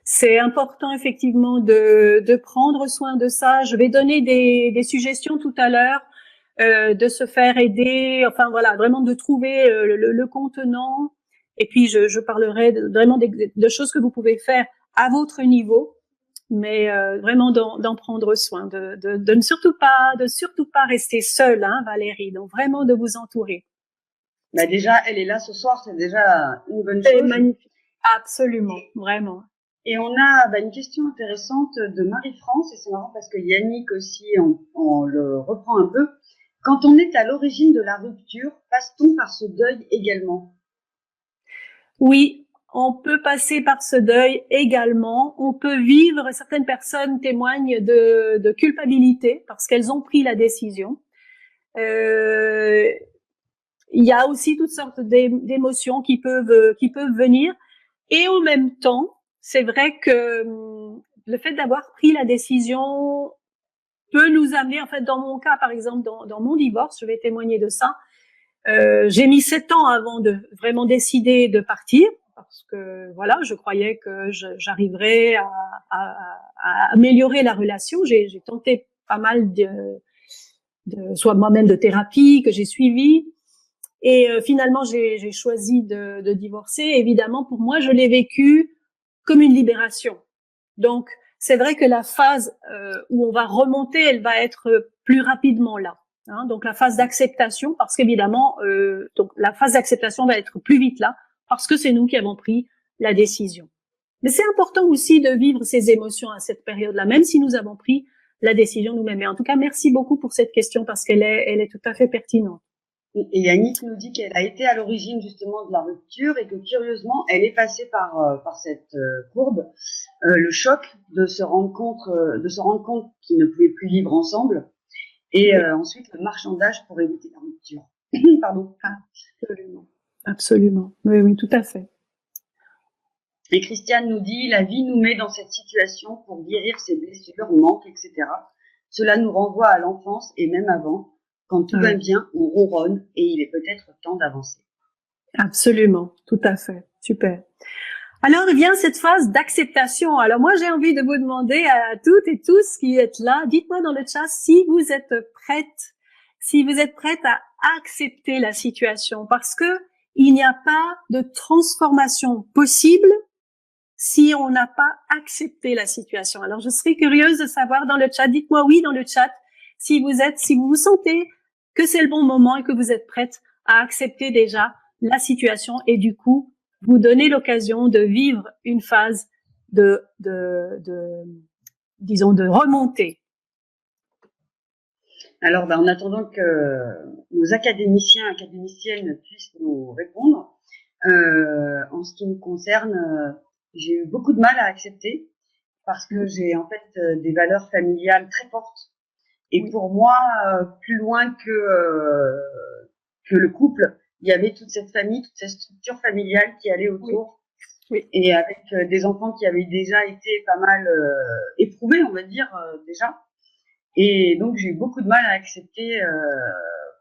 C'est important effectivement de prendre soin de ça. Je vais donner des suggestions tout à l'heure, de se faire aider, enfin voilà, vraiment de trouver le contenant. Et puis je parlerai vraiment de choses que vous pouvez faire à votre niveau, mais vraiment d'en prendre soin, de ne surtout pas rester seule, hein, Valérie. Donc vraiment de vous entourer. Bah déjà, elle est là ce soir, c'est déjà une bonne C'est chose. magnifique, absolument, vraiment. Et on a une question intéressante de Marie-France, et c'est marrant parce que Yannick aussi, on le reprend un peu. Quand on est à l'origine de la rupture, passe-t-on par ce deuil également? Oui, on peut passer par ce deuil également. On peut vivre, certaines personnes témoignent de culpabilité parce qu'elles ont pris la décision. Il y a aussi toutes sortes d'émotions qui peuvent venir. Et en même temps, c'est vrai que le fait d'avoir pris la décision peut nous amener, en fait, dans mon cas, par exemple, dans mon divorce, je vais témoigner de ça. J'ai mis 7 ans avant de vraiment décider de partir parce que voilà, je croyais que j'arriverais à améliorer la relation. J'ai tenté pas mal soit moi-même de thérapie que j'ai suivi. Et finalement, j'ai choisi de divorcer. Évidemment, pour moi, je l'ai vécu comme une libération. Donc, c'est vrai que la phase où on va remonter, elle va être plus rapidement là. Hein, donc, la phase d'acceptation, parce qu'évidemment, donc la phase d'acceptation va être plus vite là, parce que c'est nous qui avons pris la décision. Mais c'est important aussi de vivre ces émotions à cette période-là, même si nous avons pris la décision nous-mêmes. Et en tout cas, merci beaucoup pour cette question parce qu'elle est tout à fait pertinente. Et Yannick nous dit qu'elle a été à l'origine justement de la rupture et que curieusement, elle est passée par cette courbe, le choc de se rendre compte qu'ils ne pouvaient plus vivre ensemble, et Oui. ensuite le marchandage pour éviter la rupture. Pardon. Absolument. Oui, tout à fait. Et Christiane nous dit, la vie nous met dans cette situation pour guérir ses blessures, manques, etc. Cela nous renvoie à l'enfance et même avant. Quand tout va bien, on ronronne et il est peut-être temps d'avancer. Absolument, tout à fait. Super. Alors vient cette phase d'acceptation. Alors moi, j'ai envie de vous demander à toutes et tous qui êtes là, dites-moi dans le chat si vous êtes prête à accepter la situation, parce que il n'y a pas de transformation possible si on n'a pas accepté la situation. Alors je serais curieuse de savoir dans le chat, dites-moi oui dans le chat, si vous vous sentez que c'est le bon moment et que vous êtes prête à accepter déjà la situation et du coup vous donner l'occasion de vivre une phase disons, de remontée. Alors, en attendant que nos académiciennes puissent nous répondre, en ce qui me concerne, j'ai eu beaucoup de mal à accepter parce que j'ai en fait des valeurs familiales très fortes. Et pour moi, plus loin que le couple, il y avait toute cette famille, toute cette structure familiale qui allait autour. Oui. Et avec des enfants qui avaient déjà été pas mal éprouvés, on va dire, déjà. Et donc, j'ai eu beaucoup de mal à accepter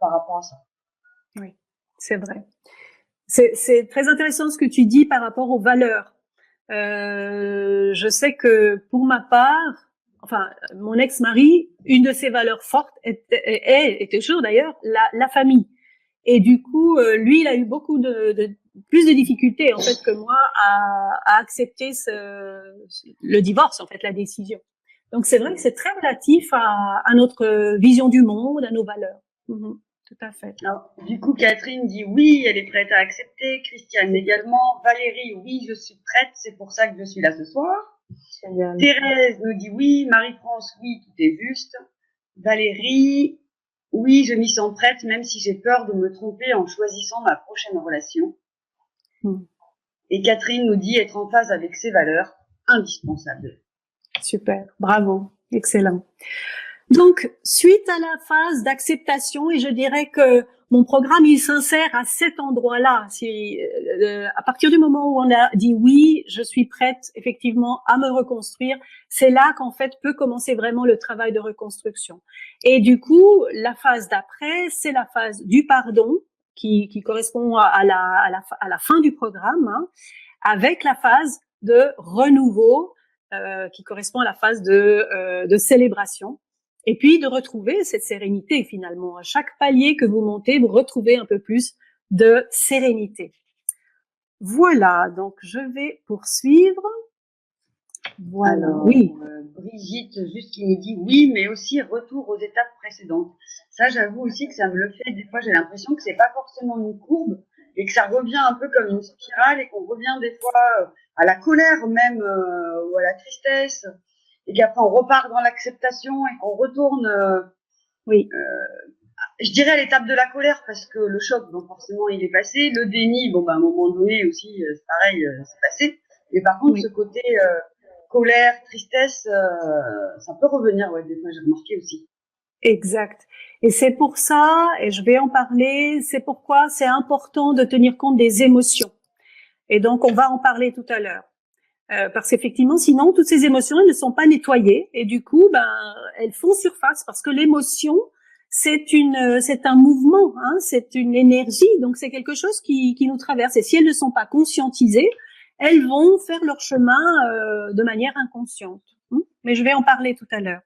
par rapport à ça. Oui, c'est vrai. C'est très intéressant ce que tu dis par rapport aux valeurs. Je sais que pour ma part, enfin, mon ex-mari, une de ses valeurs fortes est toujours d'ailleurs la famille. Et du coup, lui, il a eu beaucoup plus de difficultés en fait que moi à accepter le divorce, en fait, la décision. Donc c'est vrai que c'est très relatif à notre vision du monde, à nos valeurs. Tout à fait. Alors, du coup, Catherine dit oui, elle est prête à accepter. Christiane également. Valérie, oui, je suis prête. C'est pour ça que je suis là ce soir. Génial. Thérèse nous dit oui. Marie-France, oui, tout est juste. Valérie, oui, je m'y sens prête, même si j'ai peur de me tromper en choisissant ma prochaine relation. Et Catherine nous dit être en phase avec ses valeurs, indispensable. Super, bravo, excellent. Donc, suite à la phase d'acceptation, et je dirais que mon programme, il s'insère à cet endroit-là. À partir du moment où on a dit oui, je suis prête effectivement à me reconstruire, c'est là qu'en fait peut commencer vraiment le travail de reconstruction. Et du coup, la phase d'après, c'est la phase du pardon qui correspond à la fin du programme, hein, avec la phase de renouveau qui correspond à la phase de célébration. Et puis de retrouver cette sérénité finalement. À chaque palier que vous montez, vous retrouvez un peu plus de sérénité. Voilà, donc je vais poursuivre. Voilà. Alors, oui. Brigitte, juste qui nous dit oui, mais aussi retour aux étapes précédentes. Ça, j'avoue aussi que ça me le fait. Des fois, j'ai l'impression que c'est pas forcément une courbe et que ça revient un peu comme une spirale et qu'on revient des fois à la colère même ou à la tristesse et qu'après on repart dans l'acceptation et qu'on retourne. Oui. Je dirais à l'étape de la colère parce que le choc, bon, forcément, il est passé. Le déni, bon, bah, à un moment donné aussi, c'est pareil, c'est passé. Mais par contre, ce côté colère, tristesse, ça peut revenir, ouais, des fois, j'ai remarqué aussi. Exact. Et c'est pour ça, et je vais en parler, c'est pourquoi c'est important de tenir compte des émotions. Et donc, on va en parler tout à l'heure. Parce qu'effectivement, sinon, toutes ces émotions, elles ne sont pas nettoyées. Et du coup, elles font surface parce que l'émotion, c'est un mouvement, hein, c'est une énergie. Donc, c'est quelque chose qui nous traverse. Et si elles ne sont pas conscientisées, elles vont faire leur chemin de manière inconsciente. Mais je vais en parler tout à l'heure.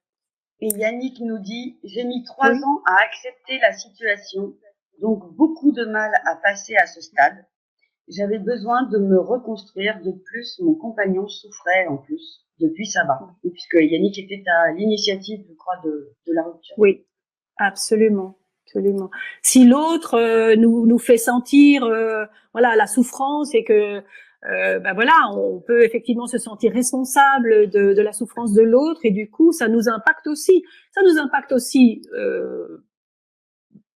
Et Yannick nous dit, j'ai mis 3 ans à accepter la situation, donc beaucoup de mal à passer à ce stade. J'avais besoin de me reconstruire. De plus, mon compagnon souffrait en plus. Depuis, ça va. Puisque Yannick était à l'initiative, je crois, de la rupture. Oui, absolument. Absolument. Si l'autre nous fait sentir voilà la souffrance et que voilà, on peut effectivement se sentir responsable de la souffrance de l'autre et du coup ça nous impacte aussi. Ça nous impacte aussi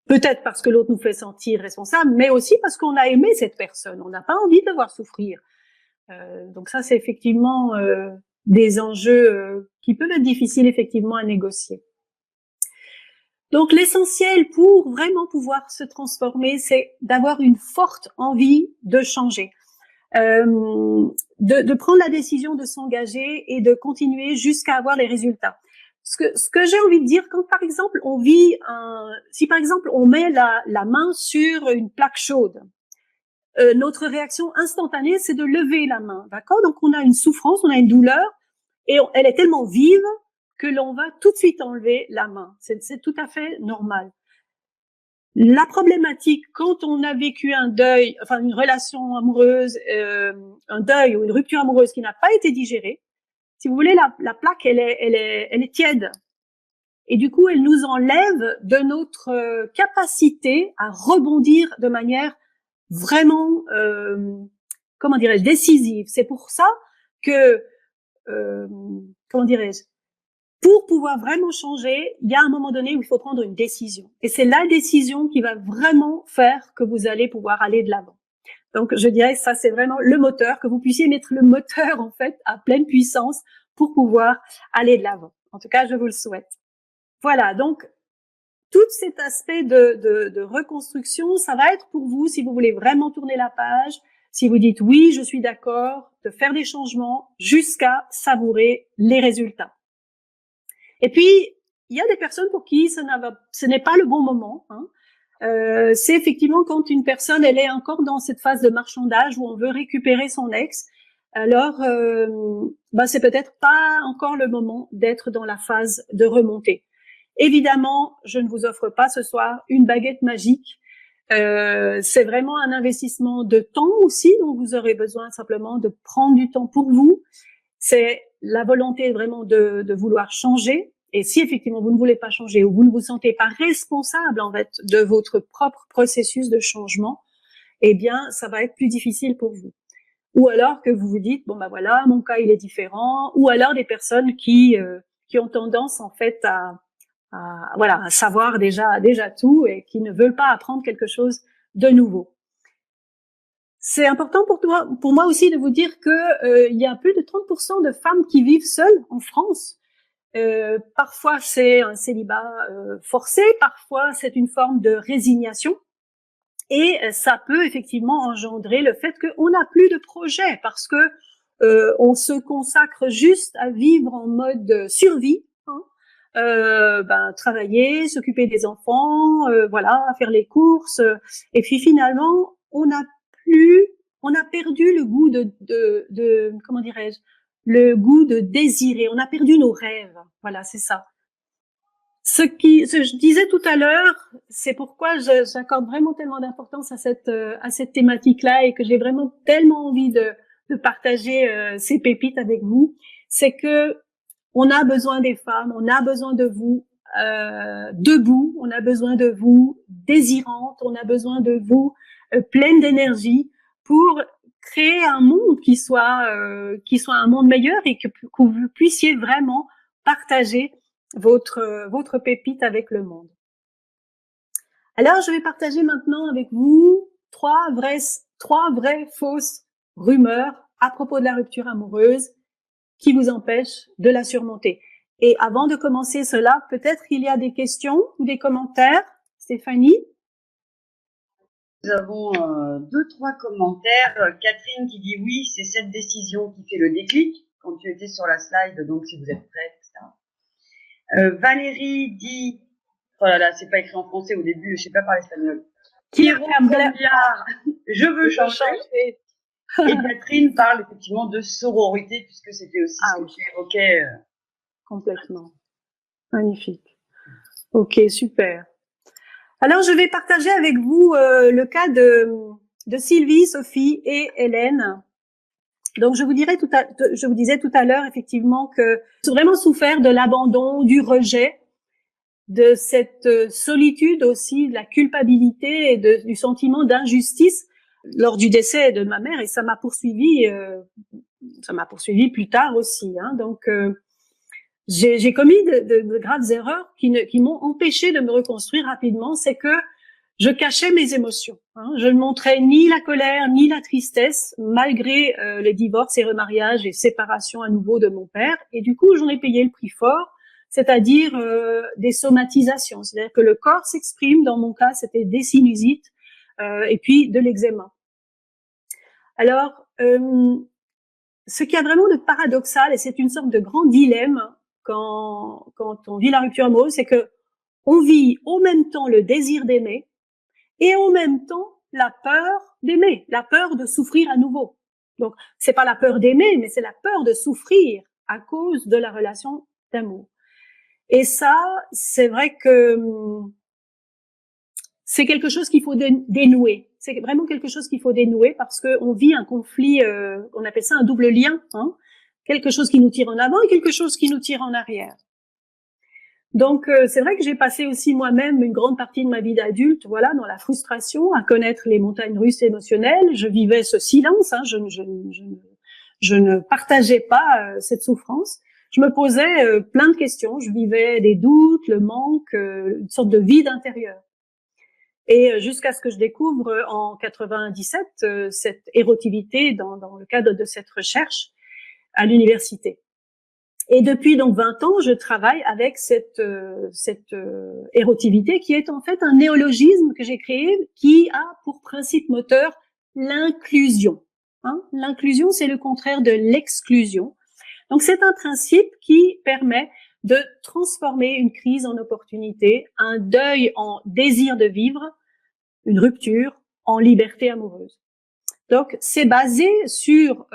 peut-être parce que l'autre nous fait sentir responsable, mais aussi parce qu'on a aimé cette personne. On n'a pas envie de le voir souffrir. Donc ça c'est effectivement des enjeux qui peuvent être difficiles effectivement à négocier. Donc l'essentiel pour vraiment pouvoir se transformer, c'est d'avoir une forte envie de changer, de prendre la décision de s'engager et de continuer jusqu'à avoir les résultats. Ce que j'ai envie de dire, quand par exemple on vit si par exemple on met la main sur une plaque chaude, notre réaction instantanée c'est de lever la main, d'accord? Donc on a une souffrance, on a une douleur et elle est tellement vive que l'on va tout de suite enlever la main. C'est tout à fait normal. La problématique, quand on a vécu un deuil, enfin une relation amoureuse, un deuil ou une rupture amoureuse qui n'a pas été digérée, si vous voulez, la plaque, elle est tiède. Et du coup, elle nous enlève de notre capacité à rebondir de manière vraiment, comment dirais-je, décisive. C'est pour ça que, comment dirais-je, pour pouvoir vraiment changer, il y a un moment donné où il faut prendre une décision. Et c'est la décision qui va vraiment faire que vous allez pouvoir aller de l'avant. Donc, je dirais que ça, c'est vraiment le moteur, que vous puissiez mettre le moteur, en fait, à pleine puissance pour pouvoir aller de l'avant. En tout cas, je vous le souhaite. Voilà, donc, tout cet aspect de reconstruction, ça va être pour vous, si vous voulez vraiment tourner la page, si vous dites oui, je suis d'accord, de faire des changements jusqu'à savourer les résultats. Et puis, il y a des personnes pour qui ce n'est pas le bon moment. Hein. C'est effectivement quand une personne elle est encore dans cette phase de marchandage où on veut récupérer son ex. Alors, c'est peut-être pas encore le moment d'être dans la phase de remontée. Évidemment, je ne vous offre pas ce soir une baguette magique. C'est vraiment un investissement de temps aussi, donc vous aurez besoin simplement de prendre du temps pour vous. C'est la volonté vraiment de vouloir changer. Et si effectivement vous ne voulez pas changer ou vous ne vous sentez pas responsable en fait de votre propre processus de changement, eh bien ça va être plus difficile pour vous. Ou alors que vous vous dites bon voilà, mon cas il est différent. Ou alors des personnes qui ont tendance en fait à savoir déjà tout et qui ne veulent pas apprendre quelque chose de nouveau. C'est important pour moi aussi de vous dire que il y a plus de 30% de femmes qui vivent seules en France. Parfois c'est un célibat forcé, parfois c'est une forme de résignation. Et ça peut effectivement engendrer le fait qu'on n'a plus de projet parce que on se consacre juste à vivre en mode survie, hein, travailler, s'occuper des enfants, voilà, faire les courses, et puis finalement on a perdu le goût de comment dirais-je, le goût de désirer, on a perdu nos rêves, voilà, c'est ça. Ce que je disais tout à l'heure, c'est pourquoi j'accorde vraiment tellement d'importance à cette thématique-là et que j'ai vraiment tellement envie de partager ces pépites avec vous, c'est que on a besoin des femmes, on a besoin de vous debout, on a besoin de vous désirantes, on a besoin de vous pleines d'énergie pour créer un monde qui soit un monde meilleur et que vous puissiez vraiment partager votre pépite avec le monde. Alors, je vais partager maintenant avec vous trois vraies fausses rumeurs à propos de la rupture amoureuse qui vous empêchent de la surmonter. Et avant de commencer cela, peut-être qu'il y a des questions ou des commentaires. Stéphanie? Nous avons 2-3 commentaires. Catherine qui dit oui, c'est cette décision qui fait le déclic. Quand tu étais sur la slide, donc si vous êtes prête, etc. Valérie dit, oh là là, c'est pas écrit en français au début, je sais pas parler espagnol. Je veux changer. Et Catherine parle effectivement de sororité, puisque c'était aussi ce que tu évoquais. Complètement. Magnifique. Ok, super. Alors, je vais partager avec vous le cas de Sylvie, Sophie et Hélène. Donc, je vous disais tout à l'heure, effectivement, que j'ai vraiment souffert de l'abandon, du rejet, de cette solitude aussi, de la culpabilité et du sentiment d'injustice lors du décès de ma mère. Et ça m'a poursuivi plus tard aussi. Hein. Donc, j'ai commis de graves erreurs qui m'ont empêché de me reconstruire rapidement. C'est que je cachais mes émotions. Hein. Je ne montrais ni la colère ni la tristesse, malgré les divorces et remariages et séparations à nouveau de mon père. Et du coup, j'en ai payé le prix fort, c'est-à-dire des somatisations. C'est-à-dire que le corps s'exprime. Dans mon cas, c'était des sinusites et puis de l'eczéma. Alors, ce qui a vraiment de paradoxal, et c'est une sorte de grand dilemme quand on vit la rupture amoureuse, c'est que on vit au même temps le désir d'aimer et en même temps la peur d'aimer, la peur de souffrir à nouveau. Donc, c'est pas la peur d'aimer, mais c'est la peur de souffrir à cause de la relation d'amour. Et ça, c'est vrai que c'est quelque chose qu'il faut dénouer. C'est vraiment quelque chose qu'il faut dénouer parce que on vit un conflit, on appelle ça un double lien, hein, quelque chose qui nous tire en avant et quelque chose qui nous tire en arrière. Donc, c'est vrai que j'ai passé aussi moi-même une grande partie de ma vie d'adulte, voilà, dans la frustration, à connaître les montagnes russes émotionnelles. Je vivais ce silence, hein, je ne partageais pas cette souffrance. Je me posais plein de questions. Je vivais des doutes, le manque, une sorte de vide intérieur. Et jusqu'à ce que je découvre en 97 cette érotivité dans le cadre de cette recherche à l'université. Et depuis donc 20 ans, je travaille avec cette érotivité qui est en fait un néologisme que j'ai créé qui a pour principe moteur l'inclusion. Hein, l'inclusion, c'est le contraire de l'exclusion. Donc c'est un principe qui permet de transformer une crise en opportunité, un deuil en désir de vivre, une rupture en liberté amoureuse. Donc, c'est basé sur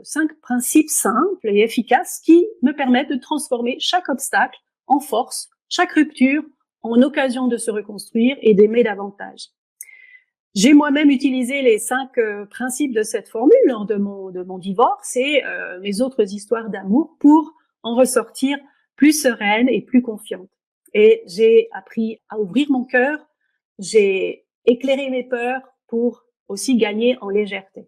5 principes simples et efficaces qui me permettent de transformer chaque obstacle en force, chaque rupture en occasion de se reconstruire et d'aimer davantage. J'ai moi-même utilisé les 5 principes de cette formule lors de mon divorce et mes autres histoires d'amour pour en ressortir plus sereine et plus confiante. Et j'ai appris à ouvrir mon cœur, j'ai éclairé mes peurs pour aussi gagner en légèreté.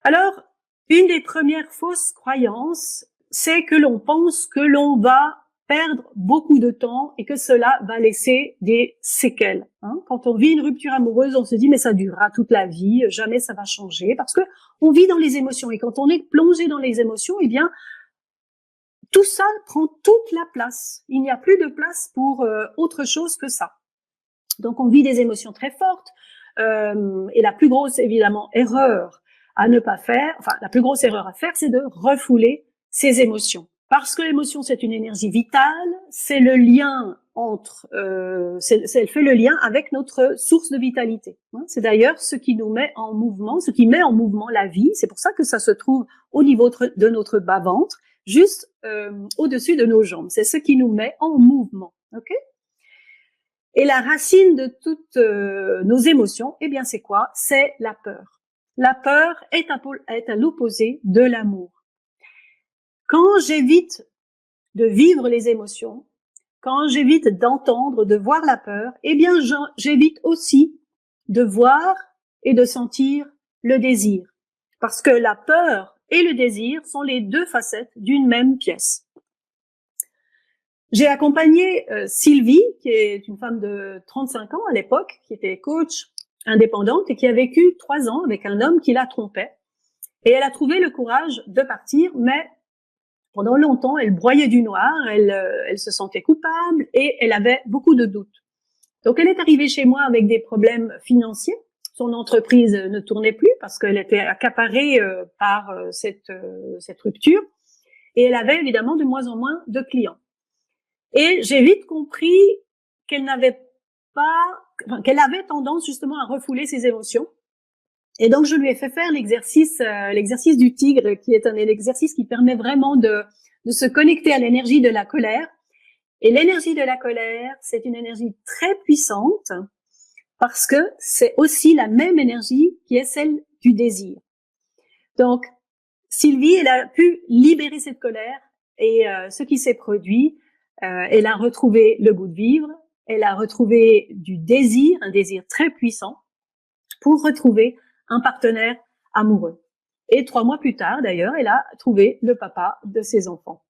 Alors, une des premières fausses croyances, c'est que l'on pense que l'on va perdre beaucoup de temps et que cela va laisser des séquelles. Hein. Quand on vit une rupture amoureuse, on se dit mais ça durera toute la vie, jamais ça va changer, parce que on vit dans les émotions et quand on est plongé dans les émotions, eh bien tout ça prend toute la place. Il n'y a plus de place pour autre chose que ça. Donc, on vit des émotions très fortes. Et la plus grosse, évidemment, erreur à ne pas faire, enfin, la plus grosse erreur à faire, c'est de refouler ces émotions. Parce que l'émotion, c'est une énergie vitale, c'est le lien entre, elle fait le lien avec notre source de vitalité. C'est d'ailleurs ce qui nous met en mouvement, ce qui met en mouvement la vie. C'est pour ça que ça se trouve au niveau de notre bas-ventre, juste au-dessus de nos jambes. C'est ce qui nous met en mouvement. Ok ? Et la racine de toutes nos émotions, eh bien, c'est quoi? C'est la peur. La peur est à l'opposé de l'amour. Quand j'évite de vivre les émotions, quand j'évite d'entendre, de voir la peur, eh bien, j'évite aussi de voir et de sentir le désir. Parce que la peur et le désir sont les deux facettes d'une même pièce. J'ai accompagné Sylvie, qui est une femme de 35 ans à l'époque, qui était coach indépendante et qui a vécu 3 ans avec un homme qui la trompait. Et elle a trouvé le courage de partir, mais pendant longtemps, elle broyait du noir, elle se sentait coupable et elle avait beaucoup de doutes. Donc, elle est arrivée chez moi avec des problèmes financiers. Son entreprise ne tournait plus parce qu'elle était accaparée par cette rupture. Et elle avait évidemment de moins en moins de clients. Et j'ai vite compris qu'elle avait tendance justement à refouler ses émotions. Et donc, je lui ai fait faire l'exercice du tigre, qui est un exercice qui permet vraiment de se connecter à l'énergie de la colère. Et l'énergie de la colère, c'est une énergie très puissante parce que c'est aussi la même énergie qui est celle du désir. Donc, Sylvie, elle a pu libérer cette colère et ce qui s'est produit, elle a retrouvé le goût de vivre, elle a retrouvé du désir, un désir très puissant pour retrouver un partenaire amoureux. Et 3 mois plus tard, d'ailleurs, elle a trouvé le papa de ses enfants.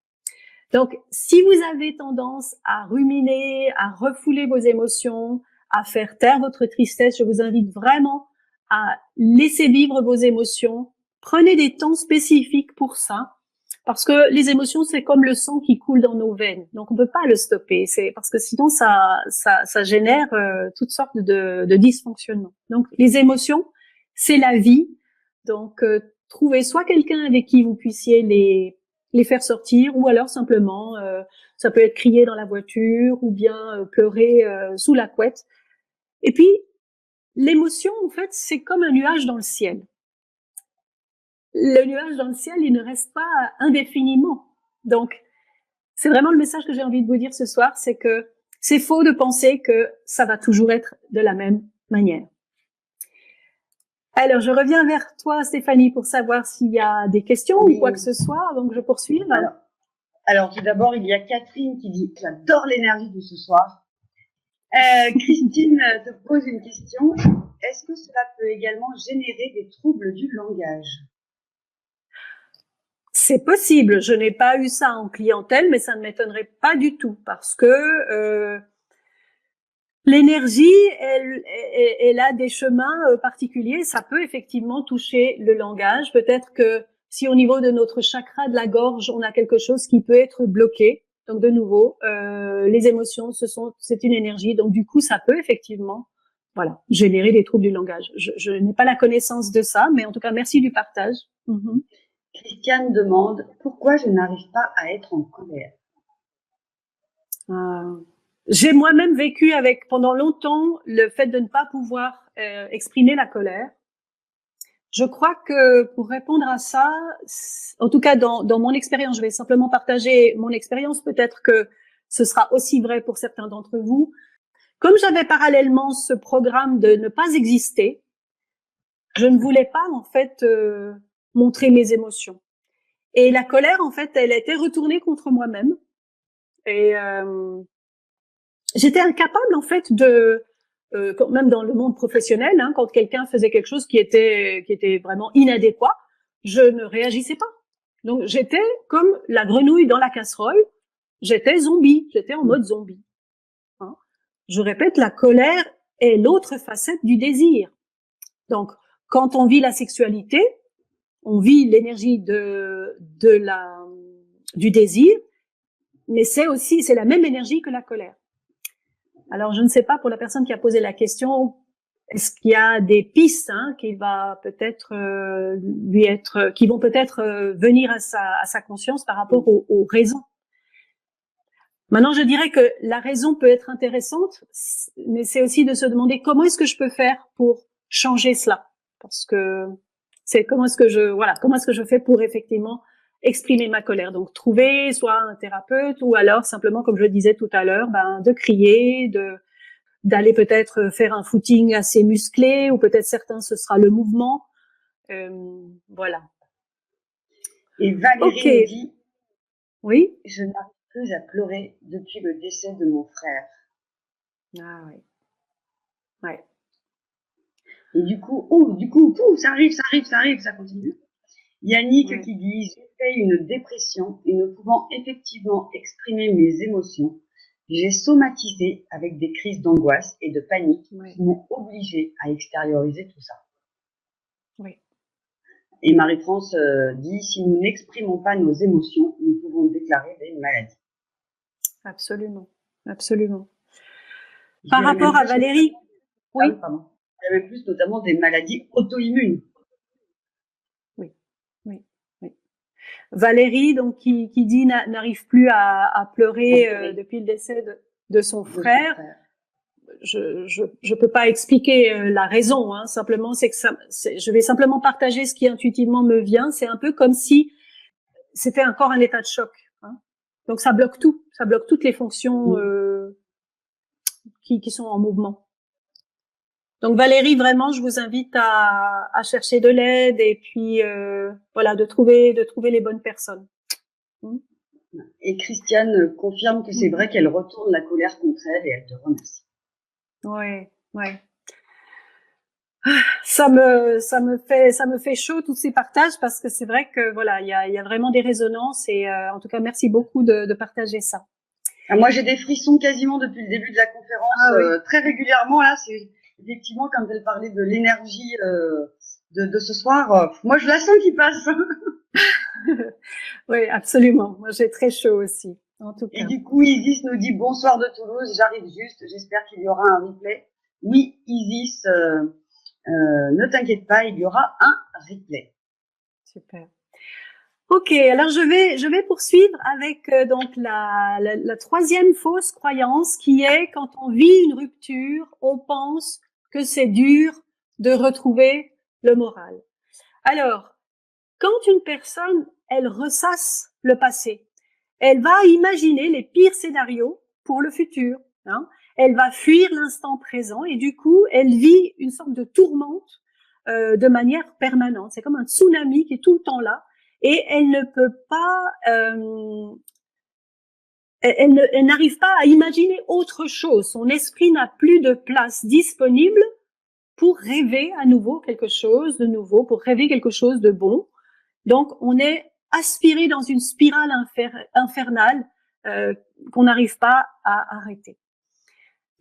Donc, si vous avez tendance à ruminer, à refouler vos émotions, à faire taire votre tristesse, je vous invite vraiment à laisser vivre vos émotions. Prenez des temps spécifiques pour ça, parce que les émotions, c'est comme le sang qui coule dans nos veines. Donc, on peut pas le stopper. C'est parce que sinon, ça génère toutes sortes de dysfonctionnements. Donc, les émotions, c'est la vie. Donc, trouvez soit quelqu'un avec qui vous puissiez les faire sortir, ou alors simplement, ça peut être crier dans la voiture, ou bien pleurer sous la couette. Et puis, l'émotion, en fait, c'est comme un nuage dans le ciel. Le nuage dans le ciel, il ne reste pas indéfiniment. Donc, c'est vraiment le message que j'ai envie de vous dire ce soir, c'est que c'est faux de penser que ça va toujours être de la même manière. Alors, je reviens vers toi, Stéphanie, pour savoir s'il y a des questions ou quoi que ce soit, donc je poursuis. Alors, tout d'abord, il y a Catherine qui dit « J'adore l'énergie de ce soir ». Christine te pose une question. Est-ce que cela peut également générer des troubles du langage ? C'est possible. Je n'ai pas eu ça en clientèle, mais ça ne m'étonnerait pas du tout parce que l'énergie, elle a des chemins particuliers. Ça peut effectivement toucher le langage. Peut-être que si au niveau de notre chakra de la gorge, on a quelque chose qui peut être bloqué. Donc de nouveau, les émotions, c'est une énergie. Donc du coup, ça peut effectivement, générer des troubles du langage. Je n'ai pas la connaissance de ça, mais en tout cas, merci du partage. Christiane demande « Pourquoi je n'arrive pas à être en colère ?» J'ai moi-même vécu avec pendant longtemps le fait de ne pas pouvoir exprimer la colère. Je crois que pour répondre à ça, en tout cas dans mon expérience, je vais simplement partager mon expérience, peut-être que ce sera aussi vrai pour certains d'entre vous. Comme j'avais parallèlement ce programme de ne pas exister, je ne voulais pas en fait montrer mes émotions. Et la colère, en fait, elle a été retournée contre moi-même. Et j'étais incapable, en fait, même dans le monde professionnel, quand quelqu'un faisait quelque chose qui était vraiment inadéquat, je ne réagissais pas. Donc, j'étais comme la grenouille dans la casserole. J'étais zombie. J'étais en mode zombie. Je répète, la colère est l'autre facette du désir. Donc, quand on vit la sexualité, on vit l'énergie du désir, mais c'est la même énergie que la colère. Alors, je ne sais pas pour la personne qui a posé la question, est-ce qu'il y a des pistes qui va peut-être qui vont peut-être venir à sa conscience par rapport aux raisons. Maintenant, je dirais que la raison peut être intéressante, mais c'est aussi de se demander comment est-ce que je peux faire pour changer cela, parce que c'est comment est-ce que je fais pour effectivement exprimer ma colère. Donc, trouver soit un thérapeute ou alors simplement, comme je disais tout à l'heure, de crier, d'aller peut-être faire un footing assez musclé, ou peut-être certains ce sera le mouvement. Voilà. Et Valérie me dit, oui, je n'arrive plus à pleurer depuis le décès de mon frère. Ah oui. Ouais. Et du coup, ça arrive, ça continue. Yannick qui dit, j'ai fait une dépression et ne pouvant effectivement exprimer mes émotions, j'ai somatisé avec des crises d'angoisse et de panique qui m'ont obligée à extérioriser tout ça. Oui. Et Marie-France dit, si nous n'exprimons pas nos émotions, nous pouvons déclarer des maladies. Absolument, absolument. Par rapport à Valérie, oui. Pardon. Il y avait plus notamment des maladies auto-immunes. Oui. Valérie, donc qui dit n'arrive plus à pleurer depuis le décès de son frère. Je peux pas expliquer la raison. Simplement, c'est que je vais simplement partager ce qui intuitivement me vient. C'est un peu comme si c'était encore un état de choc. Donc ça bloque tout, ça bloque toutes les fonctions qui sont en mouvement. Donc Valérie, vraiment, je vous invite à chercher de l'aide et puis de trouver les bonnes personnes. Et Christiane confirme que c'est vrai qu'elle retourne la colère contre elle et elle te remercie. Oui. Ça me fait chaud tous ces partages parce que c'est vrai que il y a vraiment des résonances et en tout cas merci beaucoup de partager ça. Moi j'ai des frissons quasiment depuis le début de la conférence, très régulièrement là. C'est effectivement quand elle parlait de l'énergie de ce soir. Moi je la sens qui passe. Oui, absolument. Moi j'ai très chaud aussi. En tout cas. Et du coup Isis nous dit bonsoir de Toulouse. J'arrive juste. J'espère qu'il y aura un replay. Oui Isis. Ne t'inquiète pas, il y aura un replay. Super. Ok, alors je vais poursuivre avec donc la troisième fausse croyance qui est quand on vit une rupture, on pense que c'est dur de retrouver le moral. Alors, quand une personne, elle ressasse le passé, elle va imaginer les pires scénarios pour le futur. Elle va fuir l'instant présent et du coup, elle vit une sorte de tourmente de manière permanente. C'est comme un tsunami qui est tout le temps là et elle ne peut pas, elle n'arrive pas à imaginer autre chose. Son esprit n'a plus de place disponible pour rêver à nouveau quelque chose de nouveau, pour rêver quelque chose de bon. Donc, on est aspiré dans une spirale infernale qu'on n'arrive pas à arrêter.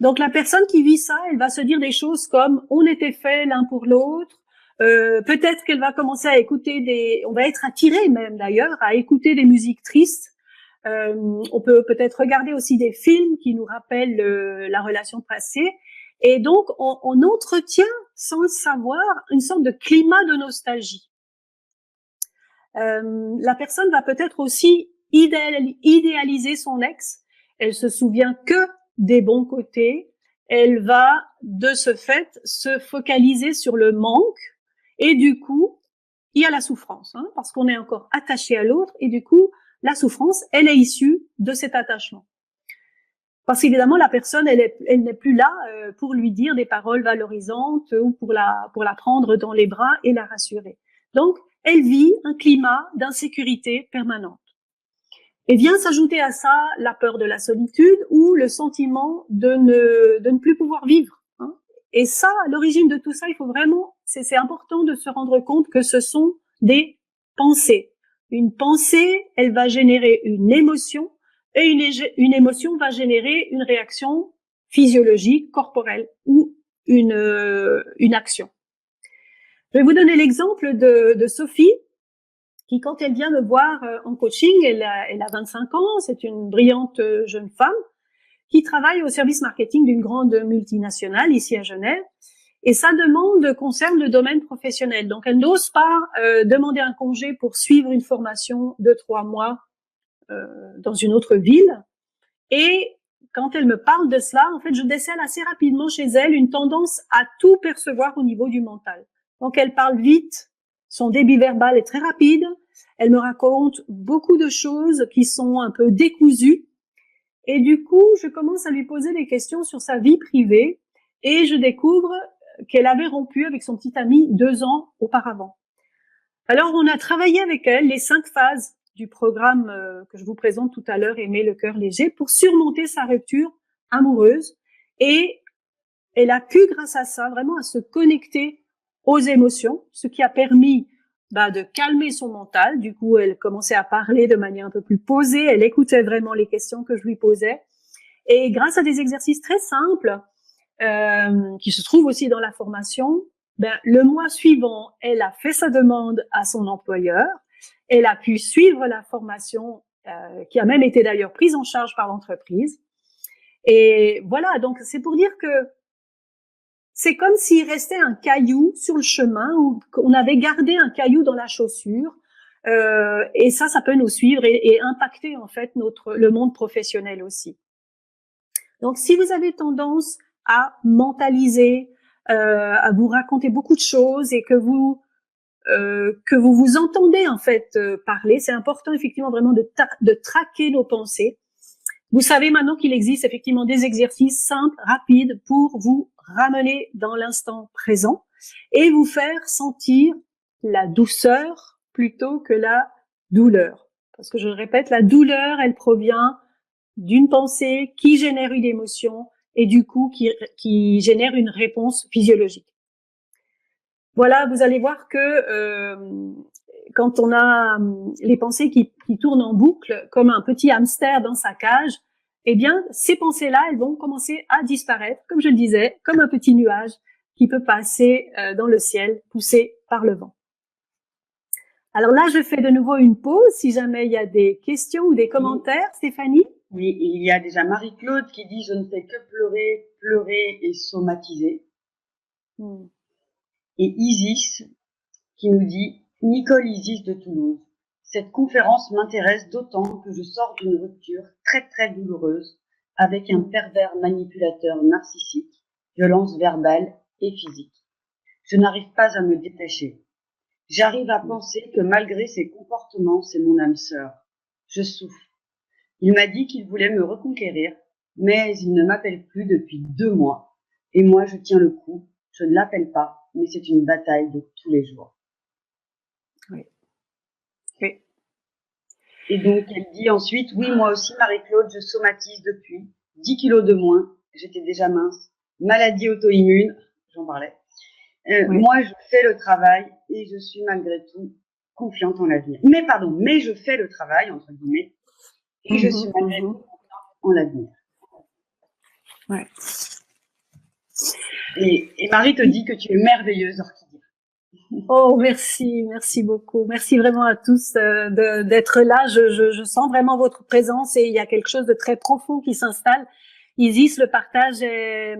Donc, la personne qui vit ça, elle va se dire des choses comme « on était fait l'un pour l'autre ». Peut-être qu'elle va commencer à écouter on va être attiré même d'ailleurs à écouter des musiques tristes. On peut peut-être regarder aussi des films qui nous rappellent la relation passée. Et donc, on entretient sans le savoir une sorte de climat de nostalgie. La personne va peut-être aussi idéaliser son ex. Elle se souvient que des bons côtés. Elle va, de ce fait, se focaliser sur le manque. Et du coup, il y a la souffrance, parce qu'on est encore attaché à l'autre. Et du coup, la souffrance, elle est issue de cet attachement. Parce qu'évidemment, la personne, elle n'est plus là pour lui dire des paroles valorisantes ou pour la prendre dans les bras et la rassurer. Donc, elle vit un climat d'insécurité permanente. Et vient s'ajouter à ça la peur de la solitude ou le sentiment de ne plus pouvoir vivre. Et ça, à l'origine de tout ça, il faut vraiment, c'est important de se rendre compte que ce sont des pensées. Une pensée, elle va générer une émotion et une émotion va générer une réaction physiologique, corporelle ou une action. Je vais vous donner l'exemple de Sophie, qui, quand elle vient me voir en coaching, elle a 25 ans, c'est une brillante jeune femme, qui travaille au service marketing d'une grande multinationale ici à Genève. Et sa demande concerne le domaine professionnel. Donc, elle n'ose pas demander un congé pour suivre une formation de 3 mois dans une autre ville. Et quand elle me parle de cela, en fait, je décèle assez rapidement chez elle une tendance à tout percevoir au niveau du mental. Donc, elle parle vite, son débit verbal est très rapide, elle me raconte beaucoup de choses qui sont un peu décousues. Et du coup, je commence à lui poser des questions sur sa vie privée et je découvre qu'elle avait rompu avec son petit ami 2 ans auparavant. Alors, on a travaillé avec elle les 5 phases du programme que je vous présente tout à l'heure, Aimer le cœur léger, pour surmonter sa rupture amoureuse. Et elle a pu, grâce à ça, vraiment à se connecter aux émotions, ce qui a permis de calmer son mental. Du coup, elle commençait à parler de manière un peu plus posée, elle écoutait vraiment les questions que je lui posais. Et grâce à des exercices très simples, qui se trouvent aussi dans la formation, le mois suivant, elle a fait sa demande à son employeur, elle a pu suivre la formation qui a même été d'ailleurs prise en charge par l'entreprise. Et voilà, donc c'est pour dire que c'est comme s'il restait un caillou sur le chemin ou qu'on avait gardé un caillou dans la chaussure. Et ça peut nous suivre et impacter en fait le monde professionnel aussi. Donc, si vous avez tendance à mentaliser, à vous raconter beaucoup de choses et que vous vous entendez en fait parler, c'est important effectivement vraiment de traquer nos pensées. Vous savez maintenant qu'il existe effectivement des exercices simples, rapides pour vous ramener dans l'instant présent et vous faire sentir la douceur plutôt que la douleur. Parce que je le répète, la douleur, elle provient d'une pensée qui génère une émotion et du coup qui génère une réponse physiologique. Voilà, vous allez voir que quand on a les pensées qui tournent en boucle comme un petit hamster dans sa cage, eh bien, ces pensées-là, elles vont commencer à disparaître, comme je le disais, comme un petit nuage qui peut passer dans le ciel, poussé par le vent. Alors là, je fais de nouveau une pause, si jamais il y a des questions ou des commentaires, Stéphanie. Oui, il y a déjà Marie-Claude qui dit « Je ne fais que pleurer, pleurer et somatiser ». Et Isis qui nous dit « Nicole Isis de Toulouse, cette conférence m'intéresse d'autant que je sors d'une rupture très très douloureuse avec un pervers manipulateur narcissique, violence verbale et physique. Je n'arrive pas à me détacher. J'arrive à penser que malgré ses comportements, c'est mon âme sœur. Je souffre. Il m'a dit qu'il voulait me reconquérir, mais il ne m'appelle plus depuis 2 mois. Et moi, je tiens le coup. Je ne l'appelle pas, mais c'est une bataille de tous les jours. » Oui. Oui. Et donc, elle dit ensuite, oui, moi aussi, Marie-Claude, je somatise depuis 10 kilos de moins. J'étais déjà mince. Maladie auto-immune, j'en parlais. Oui. Moi, je fais le travail et je suis malgré tout confiante en l'avenir. Mais je fais le travail, entre guillemets, et je suis malgré tout confiante en l'avenir. Ouais. Et Marie te dit que tu es merveilleuse, Orchidée. Oh, merci beaucoup. Merci vraiment à tous d'être là. Je sens vraiment votre présence et il y a quelque chose de très profond qui s'installe. Isis, le partage est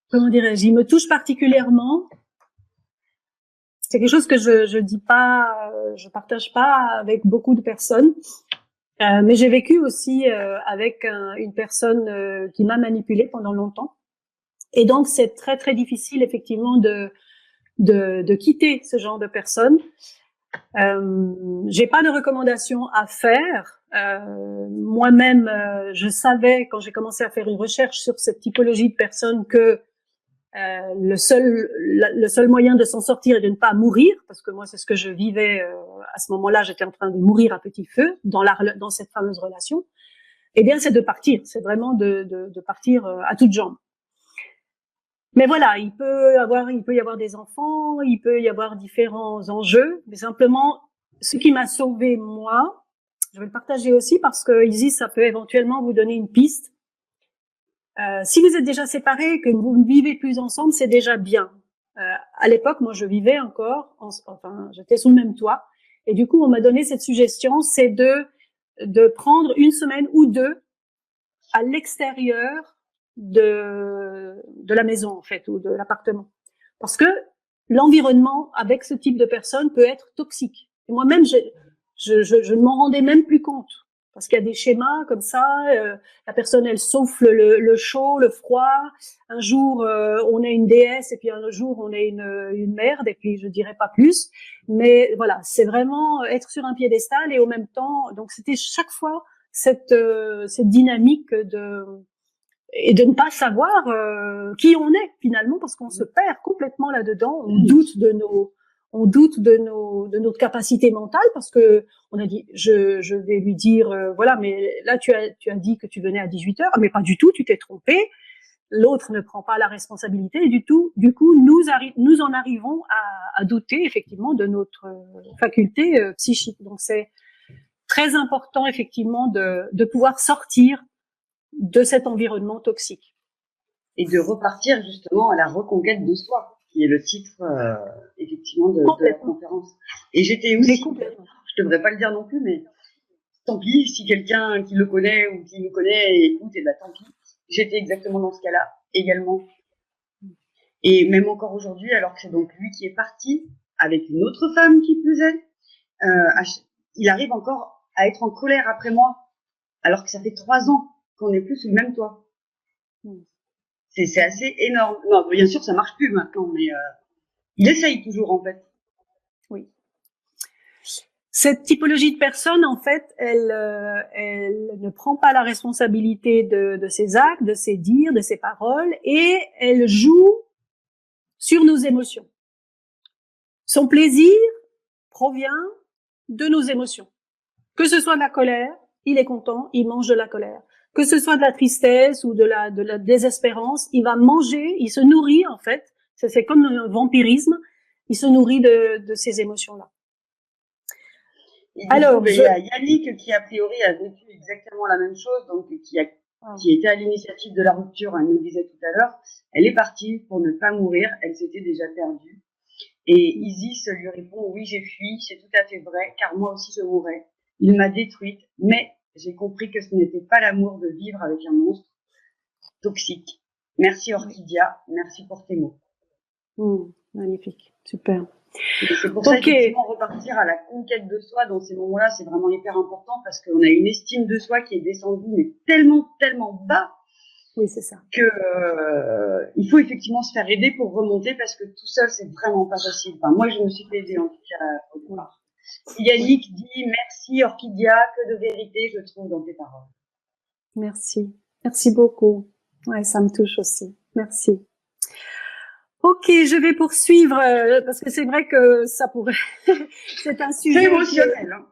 comment dirais-je, il me touche particulièrement. C'est quelque chose que je dis pas, je partage pas avec beaucoup de personnes. Mais j'ai vécu aussi avec une personne qui m'a manipulée pendant longtemps. Et donc, c'est très, très difficile, effectivement, de quitter ce genre de personnes. J'ai pas de recommandations à faire. Moi-même, je savais, quand j'ai commencé à faire une recherche sur cette typologie de personnes, que le seul moyen de s'en sortir est de ne pas mourir, parce que moi, c'est ce que je vivais à ce moment-là. J'étais en train de mourir à petit feu dans cette fameuse relation. Eh bien, c'est de partir. C'est vraiment de partir à toutes jambes. Mais voilà, il peut y avoir des enfants, il peut y avoir différents enjeux, mais simplement, ce qui m'a sauvée, moi, je vais le partager aussi parce que Isis, ça peut éventuellement vous donner une piste. Si vous êtes déjà séparés, que vous ne vivez plus ensemble, c'est déjà bien. À l'époque, moi, je vivais encore, j'étais sous le même toit, et du coup, on m'a donné cette suggestion, c'est de de prendre une semaine ou deux à l'extérieur de la maison, en fait, ou de l'appartement. Parce que l'environnement avec ce type de personnes peut être toxique. Et moi-même, je ne m'en rendais même plus compte. Parce qu'il y a des schémas comme ça, la personne, elle souffle le chaud, le froid. Un jour, on est une déesse, et puis un jour, on est une merde, et puis je dirais pas plus. Mais voilà, c'est vraiment être sur un piédestal, et au même temps, donc c'était chaque fois cette dynamique et de ne pas savoir qui on est finalement, parce qu'on se perd complètement là-dedans. On doute de notre capacité mentale, parce que on a dit, je vais lui dire, voilà, mais là tu as dit que tu venais à 18h, mais pas du tout, tu t'es trompé. L'autre ne prend pas la responsabilité, et du coup, nous en arrivons à douter effectivement de notre faculté psychique. Donc c'est très important effectivement de pouvoir sortir de cet environnement toxique. Et de repartir justement à la reconquête de soi, qui est le titre effectivement de la conférence. Et j'étais aussi, je devrais pas le dire non plus, mais tant pis, si quelqu'un qui le connaît ou qui nous connaît écoute, et bah tant pis. J'étais exactement dans ce cas-là également. Et même encore aujourd'hui, alors que c'est donc lui qui est parti avec une autre femme qui plus est, il arrive encore à être en colère après moi, alors que ça fait 3 ans qu'on n'est plus sous le même toit. C'est assez énorme. Non, bien sûr, ça marche plus maintenant, mais il essaye toujours, en fait. Oui. Cette typologie de personne, en fait, elle ne prend pas la responsabilité de ses actes, de ses dires, de ses paroles, et elle joue sur nos émotions. Son plaisir provient de nos émotions. Que ce soit de la colère, il est content, il mange de la colère. Que ce soit de la tristesse ou de la désespérance, il va manger, il se nourrit en fait. C'est comme un vampirisme. Il se nourrit de ces émotions-là. Alors, il y a Yannick qui a priori a vécu exactement la même chose, donc qui était à l'initiative de la rupture. Elle nous disait tout à l'heure, elle est partie pour ne pas mourir. Elle s'était déjà perdue. Et Isis lui répond, oui, j'ai fui, c'est tout à fait vrai, car moi aussi je mourrais. Il m'a détruite, mais j'ai compris que ce n'était pas l'amour de vivre avec un monstre toxique. Merci Orchidia, merci pour tes mots. Magnifique, super. Et c'est pour ça effectivement repartir à la conquête de soi dans ces moments-là, c'est vraiment hyper important parce qu'on a une estime de soi qui est descendue mais tellement, tellement bas. Oui, c'est ça. Que il faut effectivement se faire aider pour remonter parce que tout seul c'est vraiment pas facile. Enfin, moi je me suis fait aider en tout cas au départ. Yannick dit merci Orchidia, que de vérité je trouve dans tes paroles. Merci, merci beaucoup. Ouais, ça me touche aussi. Merci. Ok, je vais poursuivre parce que c'est vrai que ça pourrait. C'est un sujet. C'est émotionnel. Hein.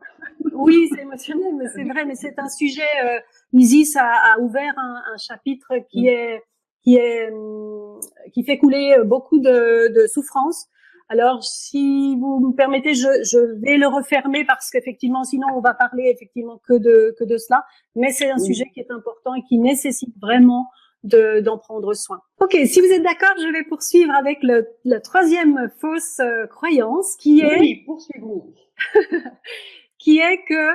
Oui, c'est émotionnel, mais c'est vrai. Mais c'est un sujet. Isis a ouvert un chapitre qui fait couler beaucoup de souffrance. Alors, si vous me permettez, je vais le refermer parce qu'effectivement, sinon, on va parler effectivement que de cela. Mais c'est un sujet qui est important et qui nécessite vraiment d'en prendre soin. Ok, si vous êtes d'accord, je vais poursuivre avec la troisième fausse croyance qui est. Oui, poursuivons. Qui est que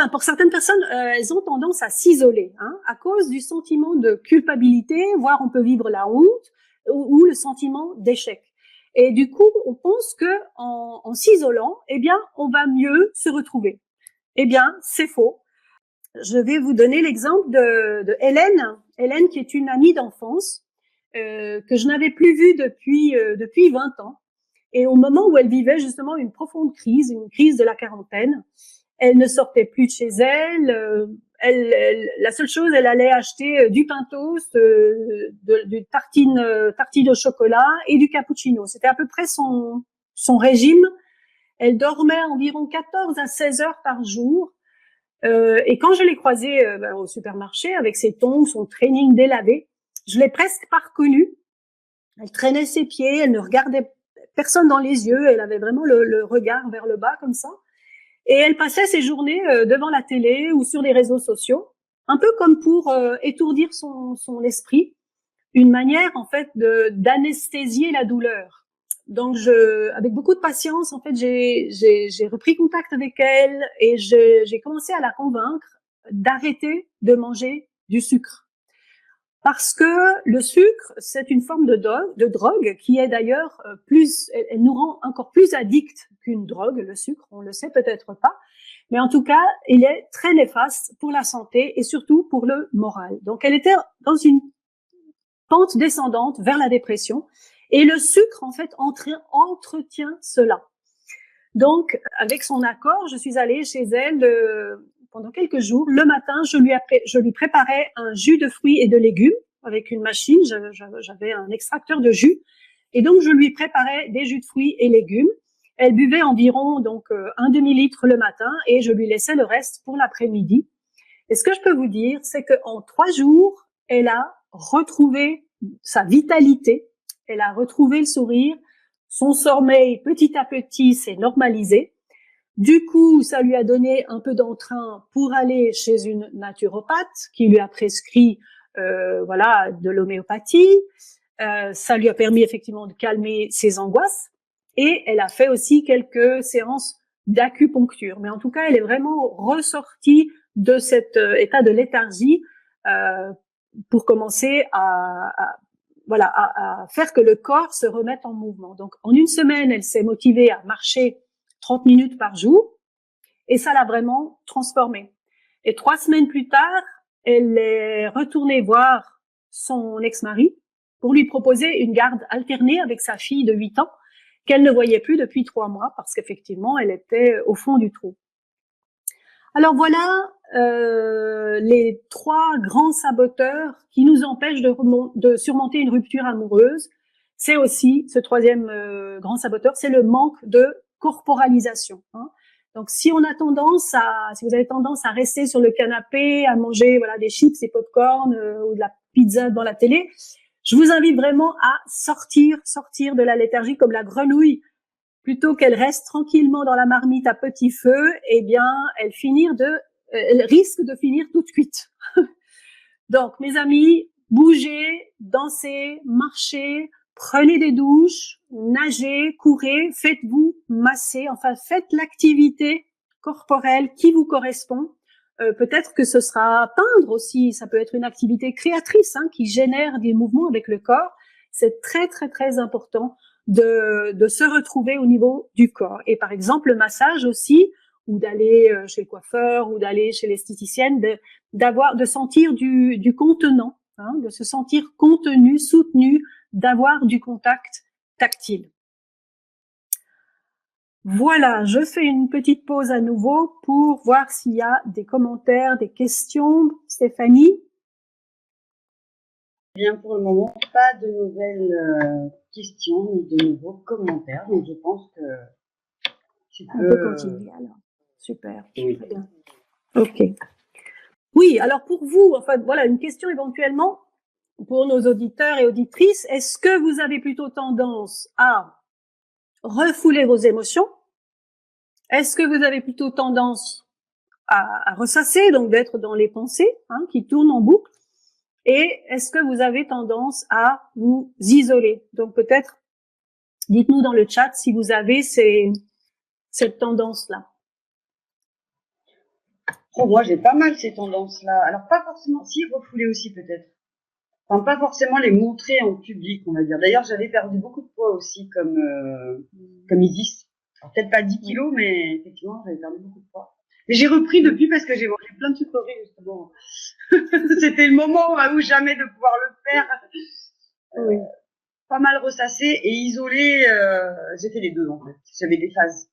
pour certaines personnes, elles ont tendance à s'isoler, à cause du sentiment de culpabilité, voire on peut vivre la honte ou le sentiment d'échec. Et du coup, on pense que en s'isolant, eh bien, on va mieux se retrouver. Eh bien, c'est faux. Je vais vous donner l'exemple de Hélène qui est une amie d'enfance que je n'avais plus vue depuis 20 ans. Et au moment où elle vivait justement une profonde crise, une crise de la quarantaine, elle ne sortait plus de chez elle. La seule chose, elle allait acheter du pain toast, du tartine au chocolat et du cappuccino. C'était à peu près son régime. Elle dormait environ 14 à 16 heures par jour. Et quand je l'ai croisée au supermarché avec ses tongs, son training délavé, je l'ai presque pas reconnue. Elle traînait ses pieds, elle ne regardait personne dans les yeux, elle avait vraiment le regard vers le bas comme ça. Et elle passait ses journées devant la télé ou sur les réseaux sociaux, un peu comme pour étourdir son esprit, une manière en fait d'anesthésier la douleur. Donc, avec beaucoup de patience, en fait, j'ai repris contact avec elle et j'ai commencé à la convaincre d'arrêter de manger du sucre. Parce que le sucre, c'est une forme de drogue qui est d'ailleurs elle nous rend encore plus addicts qu'une drogue, le sucre, on le sait peut-être pas. Mais en tout cas, il est très néfaste pour la santé et surtout pour le moral. Donc, elle était dans une pente descendante vers la dépression. Et le sucre, en fait, entretient cela. Donc, avec son accord, je suis allée chez elle pendant quelques jours. Le matin, je lui préparais un jus de fruits et de légumes avec une machine. J'avais un extracteur de jus. Et donc, je lui préparais des jus de fruits et légumes. Elle buvait environ donc un demi-litre le matin et je lui laissais le reste pour l'après-midi. Et ce que je peux vous dire, c'est qu'en 3 jours, elle a retrouvé sa vitalité, elle a retrouvé le sourire, son sommeil petit à petit s'est normalisé. Du coup, ça lui a donné un peu d'entrain pour aller chez une naturopathe qui lui a prescrit voilà, de l'homéopathie. Ça lui a permis effectivement de calmer ses angoisses. Et elle a fait aussi quelques séances d'acupuncture. Mais en tout cas, elle est vraiment ressortie de cet état de léthargie pour commencer voilà, à faire que le corps se remette en mouvement. Donc, en une semaine, elle s'est motivée à marcher 30 minutes par jour et ça l'a vraiment transformée. Et 3 semaines plus tard, elle est retournée voir son ex-mari pour lui proposer une garde alternée avec sa fille de 8 ans qu'elle ne voyait plus depuis 3 mois parce qu'effectivement, elle était au fond du trou. Alors voilà les 3 grands saboteurs qui nous empêchent de surmonter une rupture amoureuse. C'est aussi ce 3e grand saboteur, c'est le manque de corporalisation. Hein. Donc si vous avez tendance à rester sur le canapé, à manger voilà des chips et popcorn ou de la pizza devant la télé, je vous invite vraiment à sortir de la léthargie comme la grenouille. Plutôt qu'elle reste tranquillement dans la marmite à petit feu, eh bien, elle risque de finir toute cuite. Donc, mes amis, bougez, dansez, marchez, prenez des douches, nagez, courez, faites-vous masser, enfin, faites l'activité corporelle qui vous correspond. Peut-être que ce sera peindre aussi, ça peut être une activité créatrice qui génère des mouvements avec le corps. C'est très, très, très important de se retrouver au niveau du corps. Et par exemple, le massage aussi, ou d'aller chez le coiffeur, ou d'aller chez l'esthéticienne, de sentir du contenant, de se sentir contenu, soutenu, d'avoir du contact tactile. Voilà, je fais une petite pause à nouveau pour voir s'il y a des commentaires, des questions. Stéphanie? Bien, pour le moment, pas de nouvelles questions ni de nouveaux commentaires, donc je pense que tu peux... On peut continuer alors. Super, oui. Très bien. Ok. Oui, alors pour vous, enfin voilà, une question éventuellement pour nos auditeurs et auditrices. Est-ce que vous avez plutôt tendance à refouler vos émotions? Est-ce que vous avez plutôt tendance à ressasser, donc d'être dans les pensées qui tournent en boucle? Et est-ce que vous avez tendance à vous isoler? Donc peut-être, dites-nous dans le chat si vous avez cette tendance-là. Oh, moi, j'ai pas mal ces tendances-là. Alors, pas forcément, si, refouler aussi peut-être. Enfin, pas forcément les montrer en public, on va dire. D'ailleurs, j'avais perdu beaucoup de poids aussi, comme Isis. Alors, peut-être pas 10 kilos, mais effectivement, j'avais perdu beaucoup de poids. Mais j'ai repris depuis parce que j'ai mangé plein de sucreries, justement. C'était le moment où jamais de pouvoir le faire. Oui. Pas mal ressassé et isolé. J'ai fait les deux, en fait. J'avais des phases.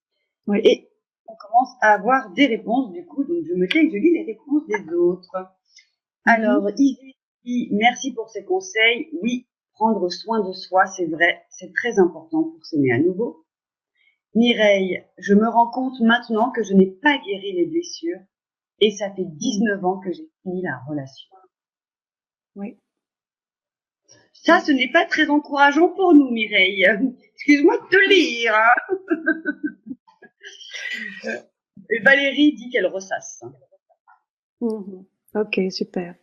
Oui. Et on commence à avoir des réponses, du coup. Donc, je me tais et je lis les réponses des autres. Alors, Isis, merci pour ces conseils. Oui, prendre soin de soi, c'est vrai, c'est très important pour s'aimer à nouveau. Mireille, je me rends compte maintenant que je n'ai pas guéri les blessures et ça fait 19 ans que j'ai fini la relation. Oui. Ça, ce n'est pas très encourageant pour nous, Mireille. Excuse-moi de te lire. Et Valérie dit qu'elle ressasse. Ok, super.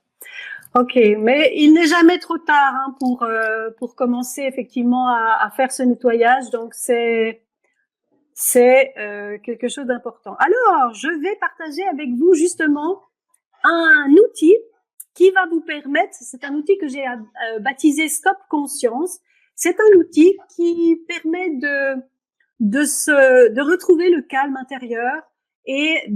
Ok, mais il n'est jamais trop tard hein, pour commencer effectivement à faire ce nettoyage. Donc c'est quelque chose d'important. Alors, je vais partager avec vous justement un outil qui va vous permettre, c'est un outil que j'ai baptisé Stop Conscience. C'est un outil qui permet de retrouver le calme intérieur et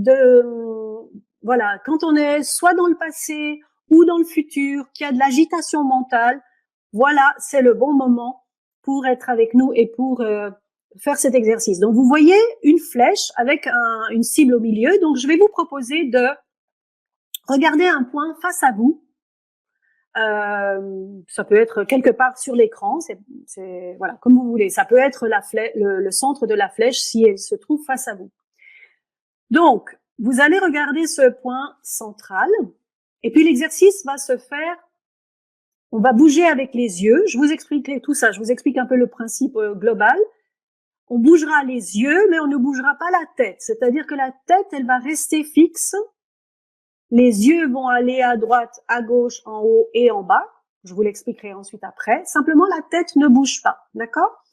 voilà, quand on est soit dans le passé ou dans le futur, qu'il y a de l'agitation mentale, voilà, c'est le bon moment pour être avec nous et pour faire cet exercice. Donc, vous voyez une flèche avec une cible au milieu. Donc, je vais vous proposer de regarder un point face à vous. Ça peut être quelque part sur l'écran, c'est voilà, comme vous voulez. Ça peut être le centre de la flèche si elle se trouve face à vous. Donc, vous allez regarder ce point central et puis l'exercice va se faire. On va bouger avec les yeux. Je vous expliquerai tout ça. Je vous explique un peu le principe global. On bougera les yeux, mais on ne bougera pas la tête. C'est-à-dire que la tête, elle va rester fixe. Les yeux vont aller à droite, à gauche, en haut et en bas. Je vous l'expliquerai ensuite après. Simplement, la tête ne bouge pas. D'accord?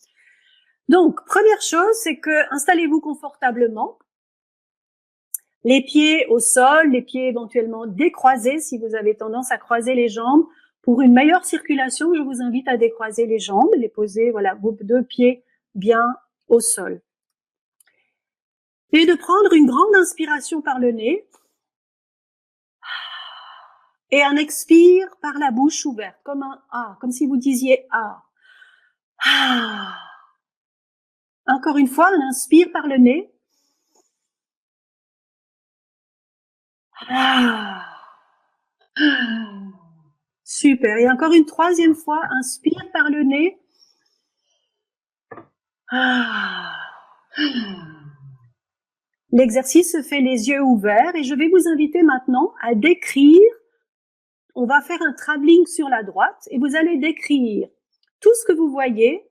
Donc, première chose, c'est que installez-vous confortablement. Les pieds au sol, les pieds éventuellement décroisés si vous avez tendance à croiser les jambes. Pour une meilleure circulation, je vous invite à décroiser les jambes, les poser, voilà, vos deux pieds bien au sol. Et de prendre une grande inspiration par le nez et un expire par la bouche ouverte, comme un A, comme si vous disiez A. Ah. Encore une fois, un inspire par le nez. Ah. Super. Et encore une troisième fois, inspire par le nez. Ah. L'exercice se fait les yeux ouverts et je vais vous inviter maintenant à décrire. On va faire un travelling sur la droite et vous allez décrire tout ce que vous voyez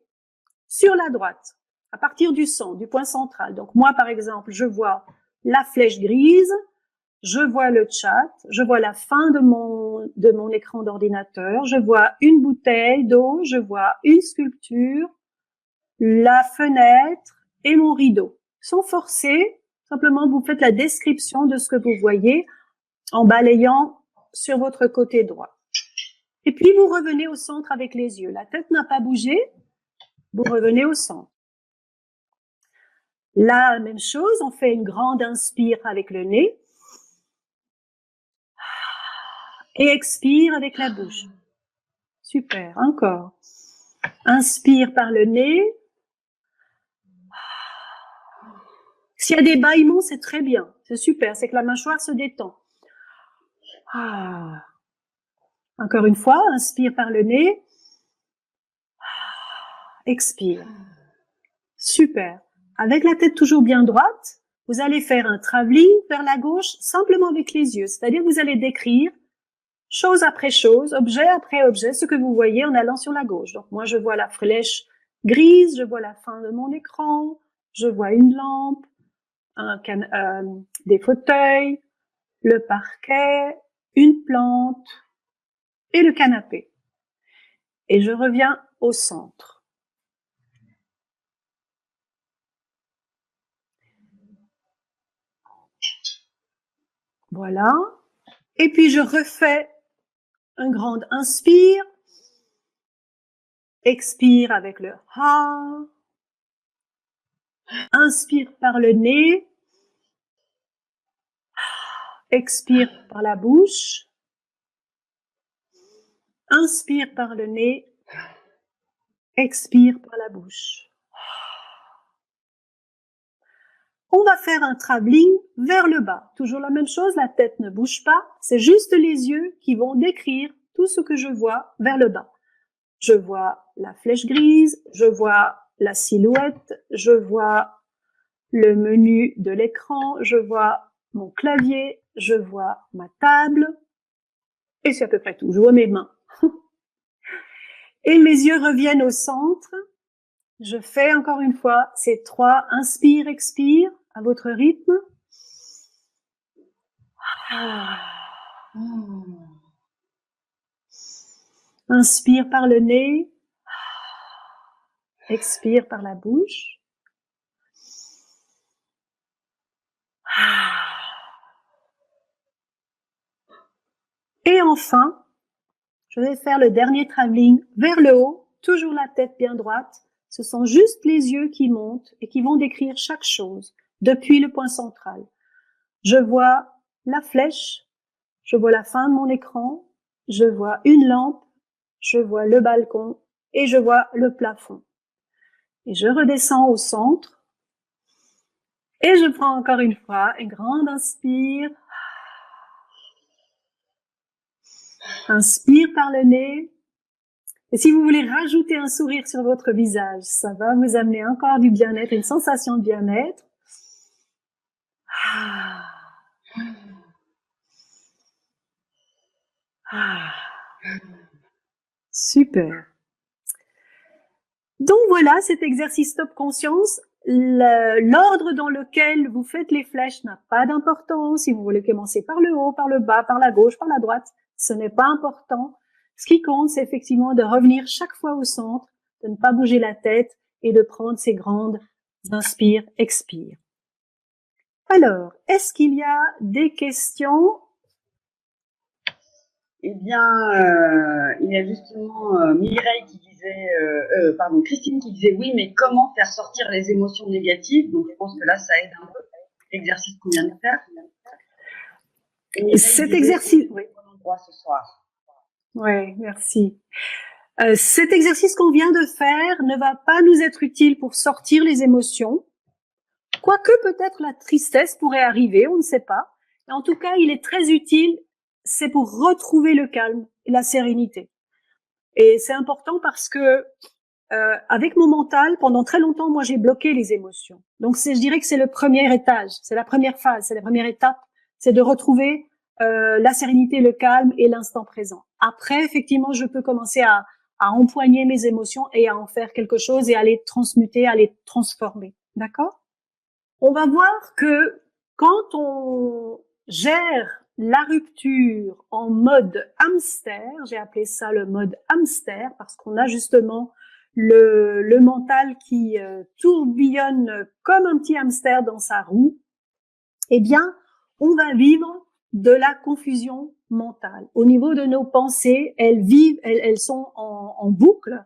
sur la droite, à partir du centre, du point central. Donc moi, par exemple, je vois la flèche grise, je vois le chat, je vois la fin de mon écran d'ordinateur, je vois une bouteille d'eau, je vois une sculpture, la fenêtre et mon rideau. Sans forcer, simplement vous faites la description de ce que vous voyez en balayant sur votre côté droit. Et puis vous revenez au centre avec les yeux. La tête n'a pas bougé, vous revenez au centre. La même chose, on fait une grande inspire avec le nez et expire avec la bouche. Super, encore. Inspire par le nez. S'il y a des bâillements, c'est très bien, c'est super, c'est que la mâchoire se détend. Ah. Encore une fois, inspire par le nez. Expire. Super. Avec la tête toujours bien droite, vous allez faire un travelling vers la gauche simplement avec les yeux. C'est-à-dire que vous allez décrire chose après chose, objet après objet, ce que vous voyez en allant sur la gauche. Donc moi, je vois la flèche grise, je vois la fin de mon écran, je vois une lampe, des fauteuils, le parquet, une plante et le canapé. Et je reviens au centre. Voilà. Et puis je refais un grand inspire. Expire avec le ha. Inspire par le nez. Expire par la bouche. Inspire par le nez. Expire par la bouche. On va faire un travelling vers le bas. Toujours la même chose, la tête ne bouge pas. C'est juste les yeux qui vont décrire tout ce que je vois vers le bas. Je vois la flèche grise, je vois la silhouette, je vois le menu de l'écran, je vois mon clavier, je vois ma table, et c'est à peu près tout. Je vois mes mains. Et mes yeux reviennent au centre. Je fais encore une fois ces 3 inspire, expire à votre rythme. Inspire par le nez. Expire par la bouche. Et enfin, je vais faire le dernier travelling vers le haut, toujours la tête bien droite. Ce sont juste les yeux qui montent et qui vont décrire chaque chose depuis le point central. Je vois la flèche, je vois la fin de mon écran, je vois une lampe, je vois le balcon et je vois le plafond. Et je redescends au centre et je prends encore une fois une grande inspire. Inspire par le nez. Et si vous voulez rajouter un sourire sur votre visage, ça va vous amener encore du bien-être, une sensation de bien-être. Super. Donc voilà, cet exercice Top Conscience. L'ordre dans lequel vous faites les flèches n'a pas d'importance. Si vous voulez commencer par le haut, par le bas, par la gauche, par la droite, ce n'est pas important. Ce qui compte, c'est effectivement de revenir chaque fois au centre, de ne pas bouger la tête et de prendre ces grandes inspire, expire. Alors, est-ce qu'il y a des questions? Eh bien, il y a justement Mireille qui disait, Christine qui disait oui, mais comment faire sortir les émotions négatives? Donc, je pense que là, ça aide un peu l'exercice qu'on vient de faire. Et cet exercice, oui. Ce soir. Ouais, merci. Cet exercice qu'on vient de faire ne va pas nous être utile pour sortir les émotions, quoique peut-être la tristesse pourrait arriver, on ne sait pas. Et en tout cas, il est très utile, c'est pour retrouver le calme et la sérénité. Et c'est important parce que avec mon mental, pendant très longtemps, moi, j'ai bloqué les émotions. Donc, je dirais que c'est le premier étage, c'est la première phase, c'est la première étape, c'est de retrouver la sérénité, le calme et l'instant présent. Après, effectivement, je peux commencer à empoigner mes émotions et à en faire quelque chose et à les transmuter, à les transformer. D'accord? On va voir que quand on gère la rupture en mode hamster, j'ai appelé ça le mode hamster parce qu'on a justement le mental qui tourbillonne comme un petit hamster dans sa roue, eh bien, on va vivre de la confusion mentale. Au niveau de nos pensées, elles sont en boucle.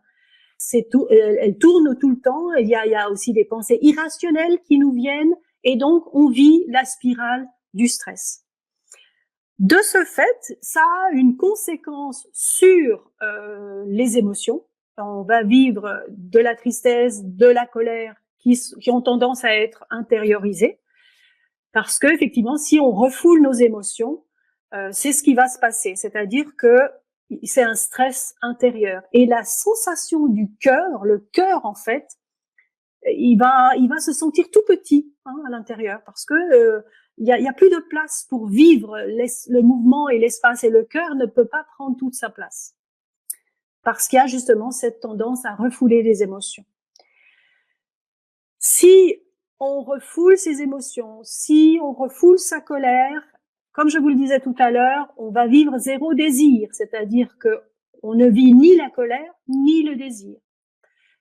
Elles tournent tout le temps. Il y a aussi des pensées irrationnelles qui nous viennent et donc on vit la spirale du stress. De ce fait, ça a une conséquence sur les émotions. On va vivre de la tristesse, de la colère qui ont tendance à être intériorisées. Parce que effectivement, si on refoule nos émotions, c'est ce qui va se passer. C'est-à-dire que c'est un stress intérieur. Et la sensation du cœur, le cœur en fait, il va se sentir tout petit à l'intérieur parce que il y a plus de place pour vivre le mouvement et l'espace et le cœur ne peut pas prendre toute sa place parce qu'il y a justement cette tendance à refouler les émotions. Si on refoule ses émotions, si on refoule sa colère, comme je vous le disais tout à l'heure, on va vivre zéro désir, c'est-à-dire que on ne vit ni la colère ni le désir.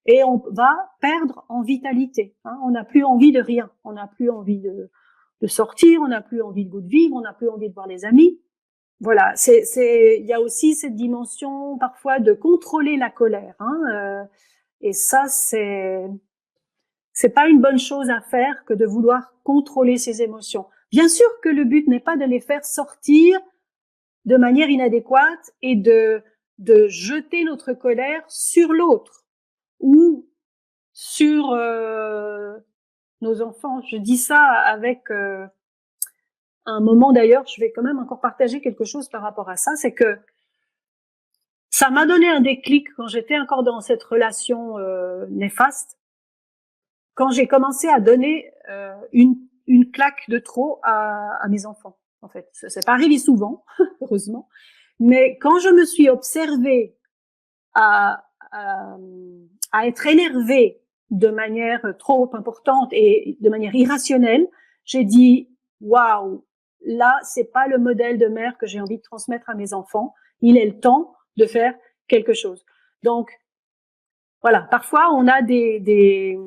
Et on va perdre en vitalité. On n'a plus envie de rien. On n'a plus envie de sortir, on n'a plus envie de vivre, on n'a plus envie de voir les amis. Voilà, il y a aussi cette dimension parfois de contrôler la colère. Et ça, c'est pas une bonne chose à faire que de vouloir contrôler ses émotions. Bien sûr que le but n'est pas de les faire sortir de manière inadéquate et de jeter notre colère sur l'autre ou sur nos enfants. Je dis ça avec un moment d'ailleurs, je vais quand même encore partager quelque chose par rapport à ça, c'est que ça m'a donné un déclic quand j'étais encore dans cette relation néfaste, quand j'ai commencé à donner une claque de trop à mes enfants. En fait, c'est pas arrivé souvent, heureusement, mais quand je me suis observée à être énervée de manière trop importante et de manière irrationnelle, j'ai dit waouh, là c'est pas le modèle de mère que j'ai envie de transmettre à mes enfants. Il est le temps de faire quelque chose. Donc, voilà, parfois on a des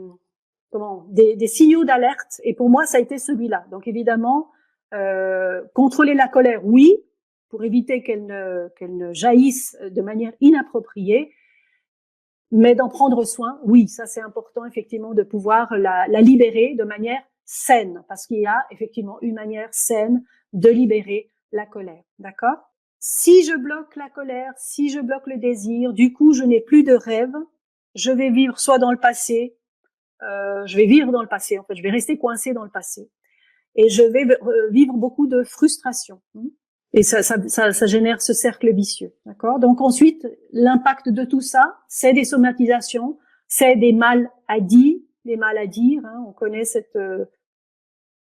signaux d'alerte, et pour moi ça a été celui-là. Donc évidemment, contrôler la colère, oui, pour éviter qu'elle ne jaillisse de manière inappropriée, mais d'en prendre soin, oui, ça c'est important effectivement de pouvoir la libérer de manière saine, parce qu'il y a effectivement une manière saine de libérer la colère, d'accord? Si je bloque la colère, si je bloque le désir, du coup je n'ai plus de rêve, je vais vivre soit dans le passé, je vais vivre dans le passé, en fait, je vais rester coincée dans le passé. Et je vais vivre beaucoup de frustration. Et ça génère ce cercle vicieux, d'accord? Donc ensuite, l'impact de tout ça, c'est des somatisations, c'est des mal à dire, des mal à dire. On connaît cette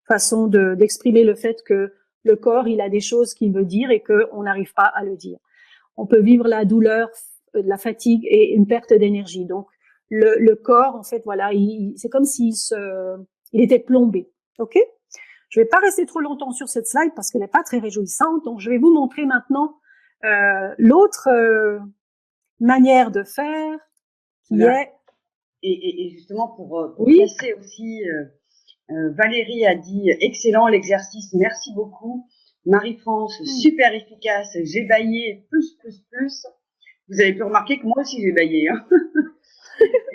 façon d'exprimer le fait que le corps, il a des choses qu'il veut dire et qu'on n'arrive pas à le dire. On peut vivre la douleur, la fatigue et une perte d'énergie. Donc le corps, en fait, voilà, c'est comme s'il il était plombé, ok? Je vais pas rester trop longtemps sur cette slide parce qu'elle n'est pas très réjouissante. Donc, je vais vous montrer maintenant l'autre manière de faire qui est... Et justement, pour placer aussi, Valérie a dit « Excellent l'exercice, merci beaucoup. Marie-France, super efficace, j'ai baillé, plus. » Vous avez pu remarquer que moi aussi j'ai baillé. Hein.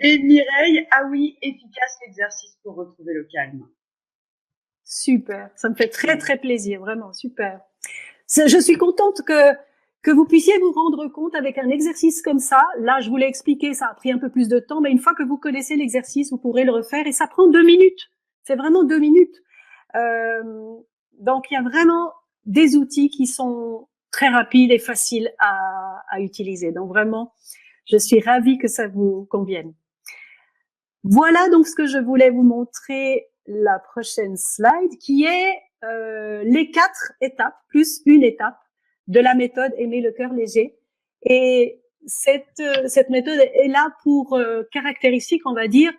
Et Mireille, ah oui, efficace l'exercice pour retrouver le calme. Super, ça me fait très très plaisir, vraiment super. Je suis contente que vous puissiez vous rendre compte avec un exercice comme ça. Là, je vous l'ai expliqué, ça a pris un peu plus de temps, mais une fois que vous connaissez l'exercice, vous pourrez le refaire et ça prend 2 minutes. C'est vraiment 2 minutes. Donc, il y a vraiment des outils qui sont très rapides et faciles à utiliser. Donc, vraiment, je suis ravie que ça vous convienne. Voilà donc ce que je voulais vous montrer. La prochaine slide qui est les 4 étapes plus une étape de la méthode Aimer le cœur léger. Et cette méthode est là pour caractéristique, on va dire,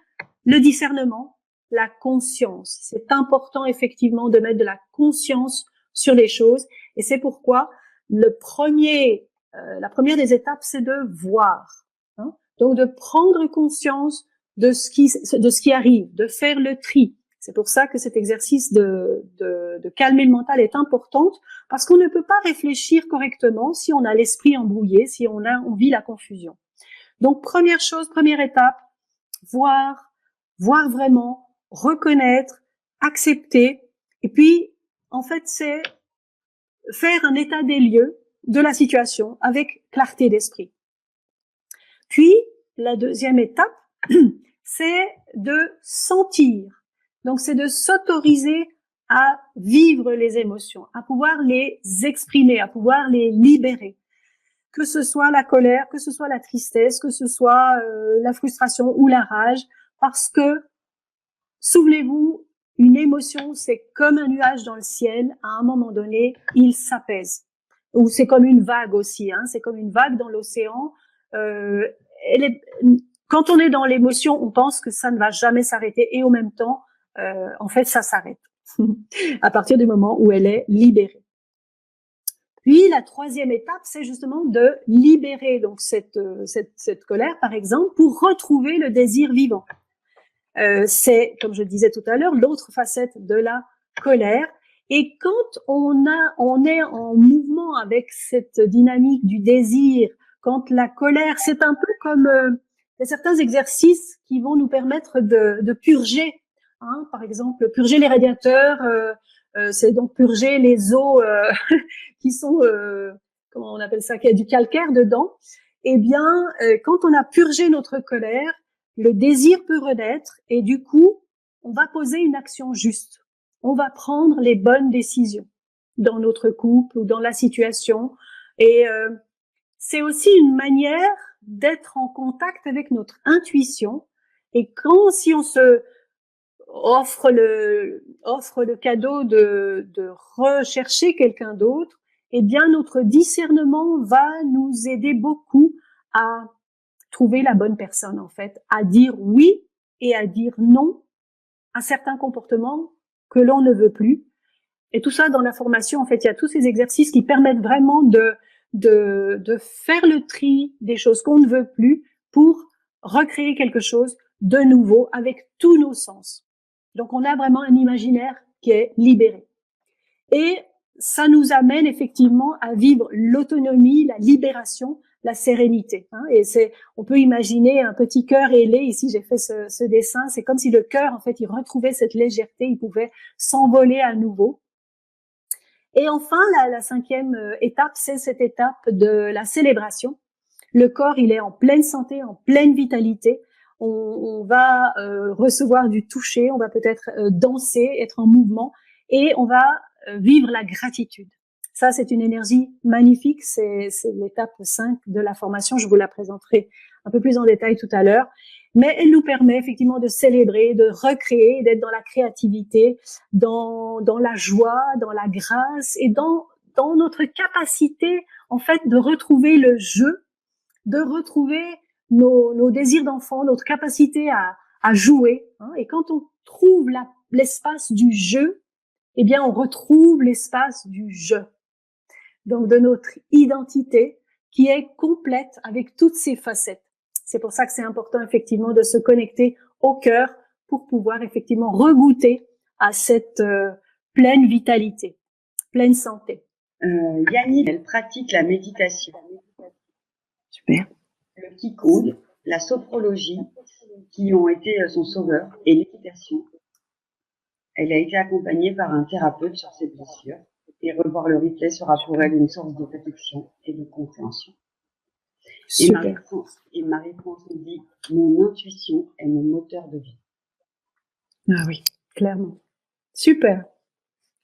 le discernement, la conscience. C'est important effectivement de mettre de la conscience sur les choses, et c'est pourquoi la première des étapes, c'est de voir, hein, donc de prendre conscience de ce qui arrive, de faire le tri. C'est pour ça que cet exercice de calmer le mental est important, parce qu'on ne peut pas réfléchir correctement si on a l'esprit embrouillé, si on vit la confusion. Donc, première chose, première étape, voir vraiment, reconnaître, accepter, et puis, en fait, c'est faire un état des lieux de la situation avec clarté d'esprit. Puis, la deuxième étape, c'est de sentir. Donc, c'est de s'autoriser à vivre les émotions, à pouvoir les exprimer, à pouvoir les libérer. Que ce soit la colère, que ce soit la tristesse, que ce soit la frustration ou la rage, parce que, souvenez-vous, une émotion, c'est comme un nuage dans le ciel. À un moment donné, il s'apaise. Ou c'est comme une vague aussi, hein, c'est comme une vague dans l'océan. Quand on est dans l'émotion, on pense que ça ne va jamais s'arrêter, et en même temps, en fait, ça s'arrête à partir du moment où elle est libérée. Puis la troisième étape, c'est justement de libérer donc cette colère, par exemple, pour retrouver le désir vivant. C'est, comme je disais tout à l'heure, l'autre facette de la colère. Et quand on est en mouvement avec cette dynamique du désir, quand la colère, c'est un peu comme il y a certains exercices qui vont nous permettre de purger. Hein, par exemple, purger les radiateurs, c'est donc purger les eaux qui sont, comment on appelle ça, qui a du calcaire dedans. Eh bien, quand on a purgé notre colère, le désir peut renaître et du coup, on va poser une action juste. On va prendre les bonnes décisions dans notre couple ou dans la situation. Et c'est aussi une manière d'être en contact avec notre intuition. Et si on se offre le cadeau de rechercher quelqu'un d'autre, eh bien notre discernement va nous aider beaucoup à trouver la bonne personne, en fait, à dire oui et à dire non à certains comportements que l'on ne veut plus. Et tout ça dans la formation, en fait, il y a tous ces exercices qui permettent vraiment de de faire le tri des choses qu'on ne veut plus pour recréer quelque chose de nouveau avec tous nos sens. Donc on a vraiment un imaginaire qui est libéré. Et ça nous amène effectivement à vivre l'autonomie, la libération, la sérénité. Et on peut imaginer un petit cœur ailé. Ici, j'ai fait ce dessin. C'est comme si le cœur, en fait, il retrouvait cette légèreté, il pouvait s'envoler à nouveau. Et enfin, la cinquième étape, c'est cette étape de la célébration. Le corps, il est en pleine santé, en pleine vitalité. On va recevoir du toucher, on va peut-être danser, être en mouvement, et on va vivre la gratitude. Ça, c'est une énergie magnifique. C'est l'étape 5 de la formation. Je vous la présenterai un peu plus en détail tout à l'heure. Mais elle nous permet effectivement de célébrer, de recréer, d'être dans la créativité, dans la joie, dans la grâce et dans notre capacité, en fait, de retrouver le jeu, de retrouver nos désirs d'enfant, notre capacité à jouer. Et quand on trouve l'espace du jeu, eh bien, on retrouve l'espace du jeu. Donc, de notre identité qui est complète avec toutes ses facettes. C'est pour ça que c'est important, effectivement, de se connecter au cœur pour pouvoir, effectivement, regoûter à cette pleine vitalité, pleine santé. Yannick, elle pratique la méditation. Super. Le Qigong, la sophrologie, qui ont été son sauveur, et l'équitation. Elle a été accompagnée par un thérapeute sur ses blessures, et revoir le replay sera pour elle une source de protection et de compréhension. Et Marie-France nous dit « Mon intuition est mon moteur de vie ». Ah oui, clairement. Super.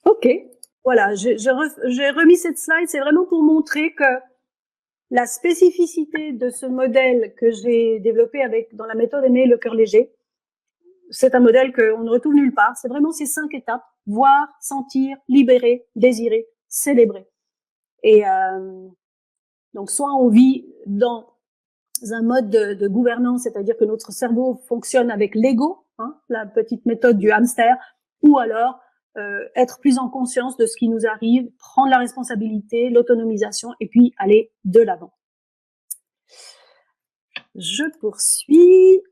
Ok. Voilà, j'ai remis cette slide, c'est vraiment pour montrer que la spécificité de ce modèle que j'ai développé dans la méthode Aimer le cœur léger, c'est un modèle qu'on ne retrouve nulle part. C'est vraiment ces 5 étapes: voir, sentir, libérer, désirer, célébrer. Et donc, soit on vit dans un mode de gouvernance, c'est-à-dire que notre cerveau fonctionne avec l'ego, la petite méthode du hamster, ou alors être plus en conscience de ce qui nous arrive, prendre la responsabilité, l'autonomisation, et puis aller de l'avant. Je poursuis.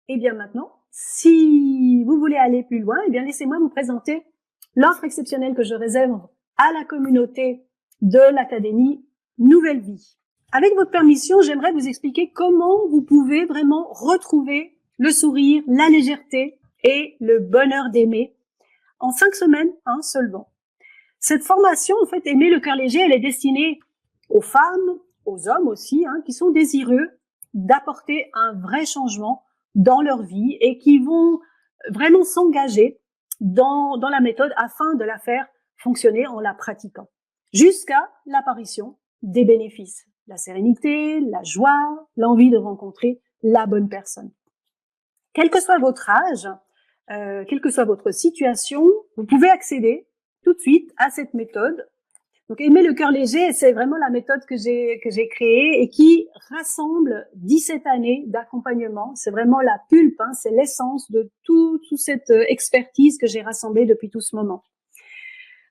Et bien maintenant, si vous voulez aller plus loin, eh bien laissez-moi vous présenter l'offre exceptionnelle que je réserve à la communauté de l'Académie Nouvelle Vie. Avec votre permission, j'aimerais vous expliquer comment vous pouvez vraiment retrouver le sourire, la légèreté et le bonheur d'aimer en 5 semaines seulement. Cette formation, en fait, Aimer le cœur léger, elle est destinée aux femmes, aux hommes aussi, qui sont désireux d'apporter un vrai changement dans leur vie et qui vont vraiment s'engager dans la méthode afin de la faire fonctionner en la pratiquant, jusqu'à l'apparition des bénéfices, la sérénité, la joie, l'envie de rencontrer la bonne personne. Quel que soit votre âge, quelle que soit votre situation, vous pouvez accéder tout de suite à cette méthode. Donc, Aimer le cœur léger, c'est vraiment la méthode que j'ai créée et qui rassemble 17 années d'accompagnement. C'est vraiment la pulpe, c'est l'essence de toute cette expertise que j'ai rassemblée depuis tout ce moment.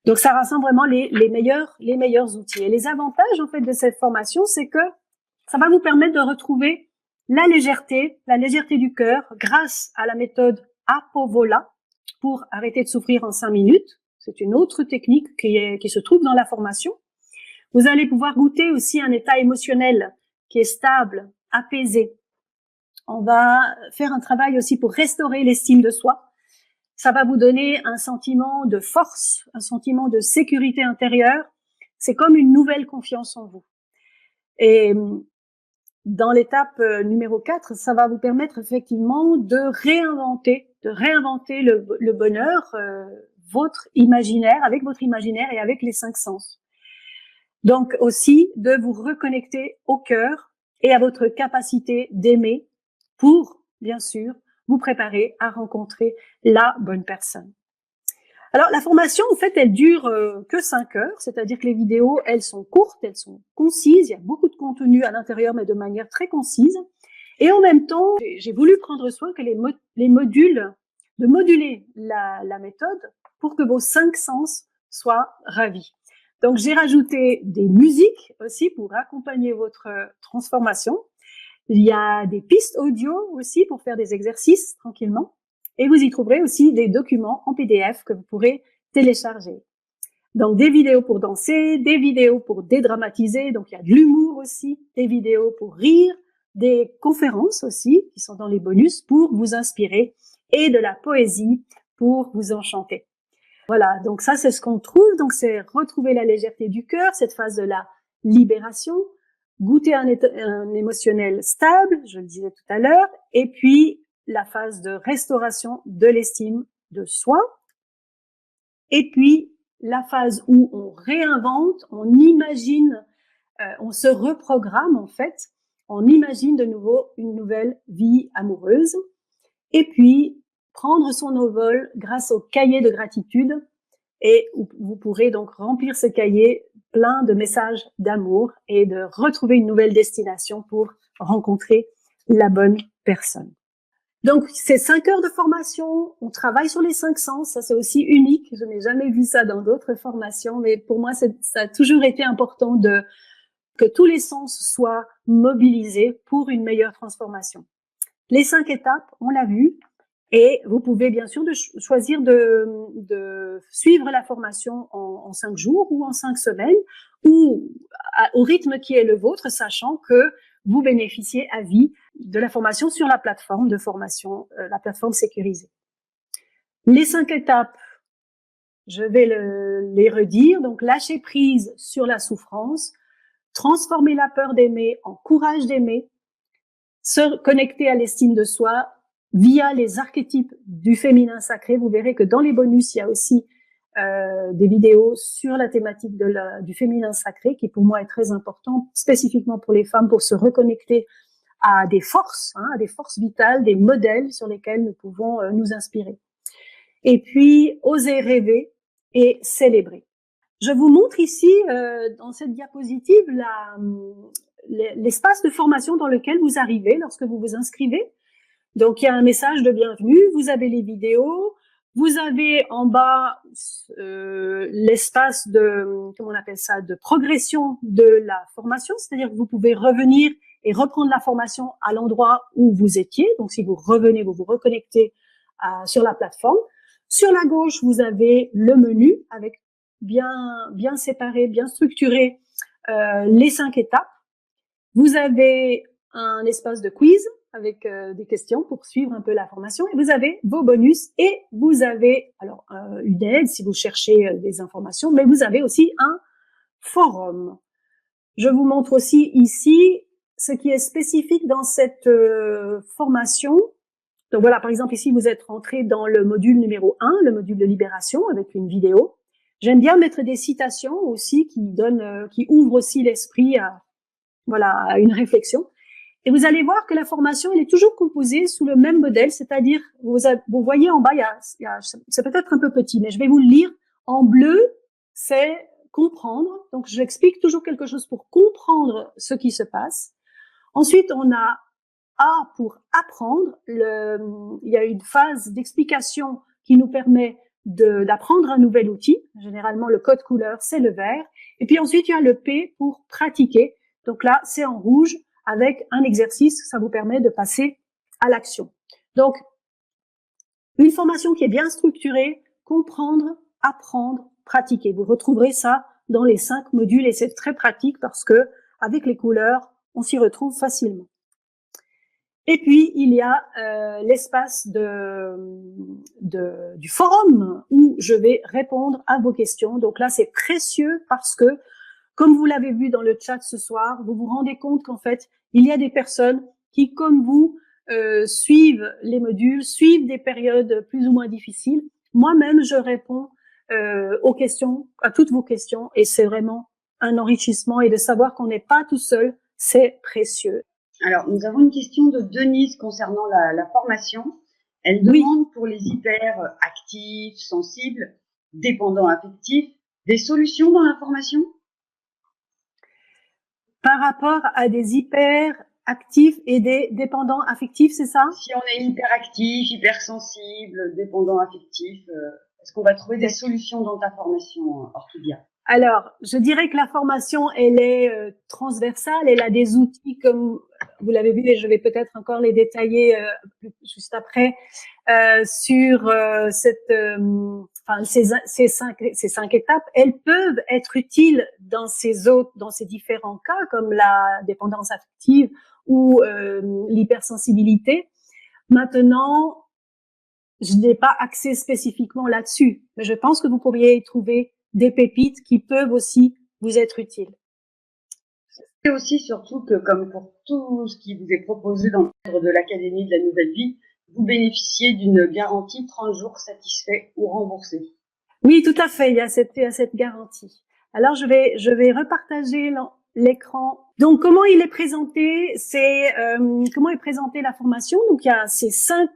Donc, ça rassemble vraiment les meilleurs outils. Et les avantages, en fait, de cette formation, c'est que ça va vous permettre de retrouver la légèreté du cœur grâce à la méthode Apovola pour arrêter de souffrir en 5 minutes. C'est une autre technique qui se trouve dans la formation. Vous allez pouvoir goûter aussi un état émotionnel qui est stable, apaisé. On va faire un travail aussi pour restaurer l'estime de soi. Ça va vous donner un sentiment de force, un sentiment de sécurité intérieure. C'est comme une nouvelle confiance en vous. Et dans l'étape numéro 4, ça va vous permettre effectivement de réinventer le bonheur, votre imaginaire, avec votre imaginaire et avec les 5 sens. Donc aussi de vous reconnecter au cœur et à votre capacité d'aimer pour, bien sûr, vous préparer à rencontrer la bonne personne. Alors, la formation, en fait, elle dure que 5 heures, c'est-à-dire que les vidéos, elles sont courtes, elles sont concises, il y a beaucoup de contenu à l'intérieur, mais de manière très concise. Et en même temps, j'ai voulu prendre soin que les modules, de moduler la méthode pour que vos 5 sens soient ravis. Donc, j'ai rajouté des musiques aussi pour accompagner votre transformation. Il y a des pistes audio aussi pour faire des exercices tranquillement. Et vous y trouverez aussi des documents en PDF que vous pourrez télécharger. Donc, des vidéos pour danser, des vidéos pour dédramatiser. Donc, il y a de l'humour aussi, des vidéos pour rire, des conférences aussi qui sont dans les bonus pour vous inspirer et de la poésie pour vous enchanter. Voilà, donc ça, c'est ce qu'on trouve. Donc, c'est retrouver la légèreté du cœur, cette phase de la libération, goûter un émotionnel stable, je le disais tout à l'heure, et puis la phase de restauration de l'estime de soi, et puis la phase où on réinvente, on imagine, on se reprogramme en fait, on imagine de nouveau une nouvelle vie amoureuse, et puis prendre son envol grâce au cahier de gratitude, et vous pourrez donc remplir ce cahier plein de messages d'amour et de retrouver une nouvelle destination pour rencontrer la bonne personne. Donc, c'est 5 heures de formation. On travaille sur les 5 sens. Ça, c'est aussi unique. Je n'ai jamais vu ça dans d'autres formations, mais pour moi, ça a toujours été important que tous les sens soient mobilisés pour une meilleure transformation. Les 5 étapes, on l'a vu. Et vous pouvez bien sûr choisir de suivre la formation en 5 jours ou en 5 semaines ou au rythme qui est le vôtre, sachant que vous bénéficiez à vie de la formation sur la plateforme de formation, la plateforme sécurisée. Les 5 étapes, je vais les redire. Donc, lâcher prise sur la souffrance, transformer la peur d'aimer en courage d'aimer, se connecter à l'estime de soi via les archétypes du féminin sacré. Vous verrez que dans les bonus, il y a aussi des vidéos sur la thématique du féminin sacré, qui pour moi est très important, spécifiquement pour les femmes, pour se reconnecter à des forces vitales, des modèles sur lesquels nous pouvons nous inspirer. Et puis, oser rêver et célébrer. Je vous montre ici, dans cette diapositive, l'espace de formation dans lequel vous arrivez lorsque vous vous inscrivez. Donc, il y a un message de bienvenue, vous avez les vidéos, vous avez en bas l'espace de, comment on appelle ça, de progression de la formation, c'est-à-dire que vous pouvez revenir et reprendre la formation à l'endroit où vous étiez. Donc, si vous revenez, vous vous reconnectez sur la plateforme. Sur la gauche, vous avez le menu avec bien séparé, bien structuré les 5 étapes. Vous avez un espace de quiz avec des questions pour suivre un peu la formation, et vous avez vos bonus, et vous avez alors une aide si vous cherchez des informations, mais vous avez aussi un forum. Je vous montre aussi ici ce qui est spécifique dans cette formation. Donc voilà, par exemple ici vous êtes rentré dans le module numéro 1, le module de libération, avec une vidéo. J'aime bien mettre des citations aussi qui ouvrent aussi l'esprit à une réflexion. Et vous allez voir que la formation, elle est toujours composée sous le même modèle, c'est-à-dire, vous voyez en bas, c'est peut-être un peu petit, mais je vais vous le lire. En bleu, c'est comprendre. Donc, j'explique toujours quelque chose pour comprendre ce qui se passe. Ensuite, on a A pour apprendre. Il y a une phase d'explication qui nous permet d'apprendre un nouvel outil. Généralement, le code couleur, c'est le vert. Et puis ensuite, il y a le P pour pratiquer. Donc là, c'est en rouge avec un exercice. Ça vous permet de passer à l'action. Donc, une formation qui est bien structurée, comprendre, apprendre, pratiquer. Vous retrouverez ça dans les 5 modules et c'est très pratique parce que avec les couleurs, on s'y retrouve facilement. Et puis, il y a l'espace du forum où je vais répondre à vos questions. Donc là, c'est précieux parce que, comme vous l'avez vu dans le chat ce soir, vous vous rendez compte qu'en fait, il y a des personnes qui, comme vous, suivent les modules, suivent des périodes plus ou moins difficiles. Moi-même, je réponds aux questions, à toutes vos questions, et c'est vraiment un enrichissement. Et de savoir qu'on n'est pas tout seul, c'est précieux. Alors, nous avons une question de Denise concernant la formation. Elle demande pour les hyperactifs, sensibles, dépendants affectifs, des solutions dans la formation? Par rapport à des hyperactifs et des dépendants affectifs, c'est ça? Si on est hyperactif, hypersensible, dépendant affectif, est-ce qu'on va trouver des solutions dans ta formation, Orchidea? Alors, je dirais que la formation, elle est transversale. Elle a des outils comme vous l'avez vu, et je vais peut-être encore les détailler juste après sur ces cinq étapes. Elles peuvent être utiles dans ces différents cas, comme la dépendance affective ou l'hypersensibilité. Maintenant, je n'ai pas axé spécifiquement là-dessus, mais je pense que vous pourriez y trouver des pépites qui peuvent aussi vous être utiles. Et aussi, surtout, que comme pour tout ce qui vous est proposé dans le cadre de l'Académie de la Nouvelle Vie, vous bénéficiez d'une garantie 30 jours satisfait ou remboursé. Oui, tout à fait, il y a cette garantie. Alors, je vais repartager l'écran. Donc, comment il est présenté? Comment est présentée la formation? Donc, il y a ces 5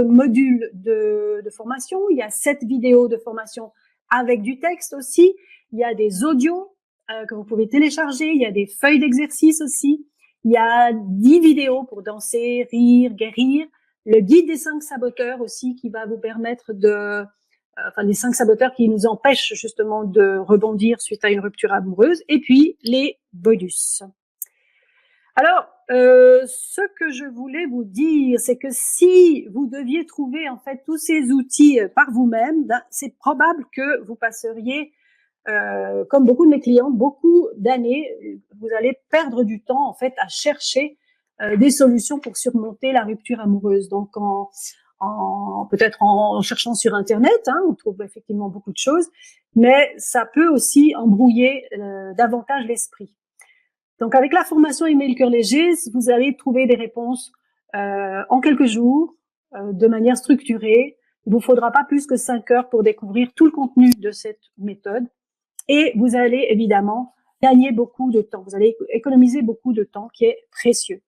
modules de formation. Il y a 7 vidéos de formation avec du texte aussi. Il y a des audios que vous pouvez télécharger. Il y a des feuilles d'exercice aussi. Il y a 10 vidéos pour danser, rire, guérir. Le guide des 5 saboteurs aussi qui va vous permettre les 5 saboteurs qui nous empêchent justement de rebondir suite à une rupture amoureuse, et puis les bonus. Alors, ce que je voulais vous dire, c'est que si vous deviez trouver en fait tous ces outils par vous-même, c'est probable que vous passeriez, comme beaucoup de mes clients, beaucoup d'années. Vous allez perdre du temps en fait à chercher des solutions pour surmonter la rupture amoureuse. Donc, peut-être en cherchant sur Internet, on trouve effectivement beaucoup de choses, mais ça peut aussi embrouiller davantage l'esprit. Donc, avec la formation Email Cœur Léger, vous allez trouver des réponses en quelques jours, de manière structurée. Il vous faudra pas plus que 5 heures pour découvrir tout le contenu de cette méthode. Et vous allez évidemment gagner beaucoup de temps. Vous allez économiser beaucoup de temps qui est précieux.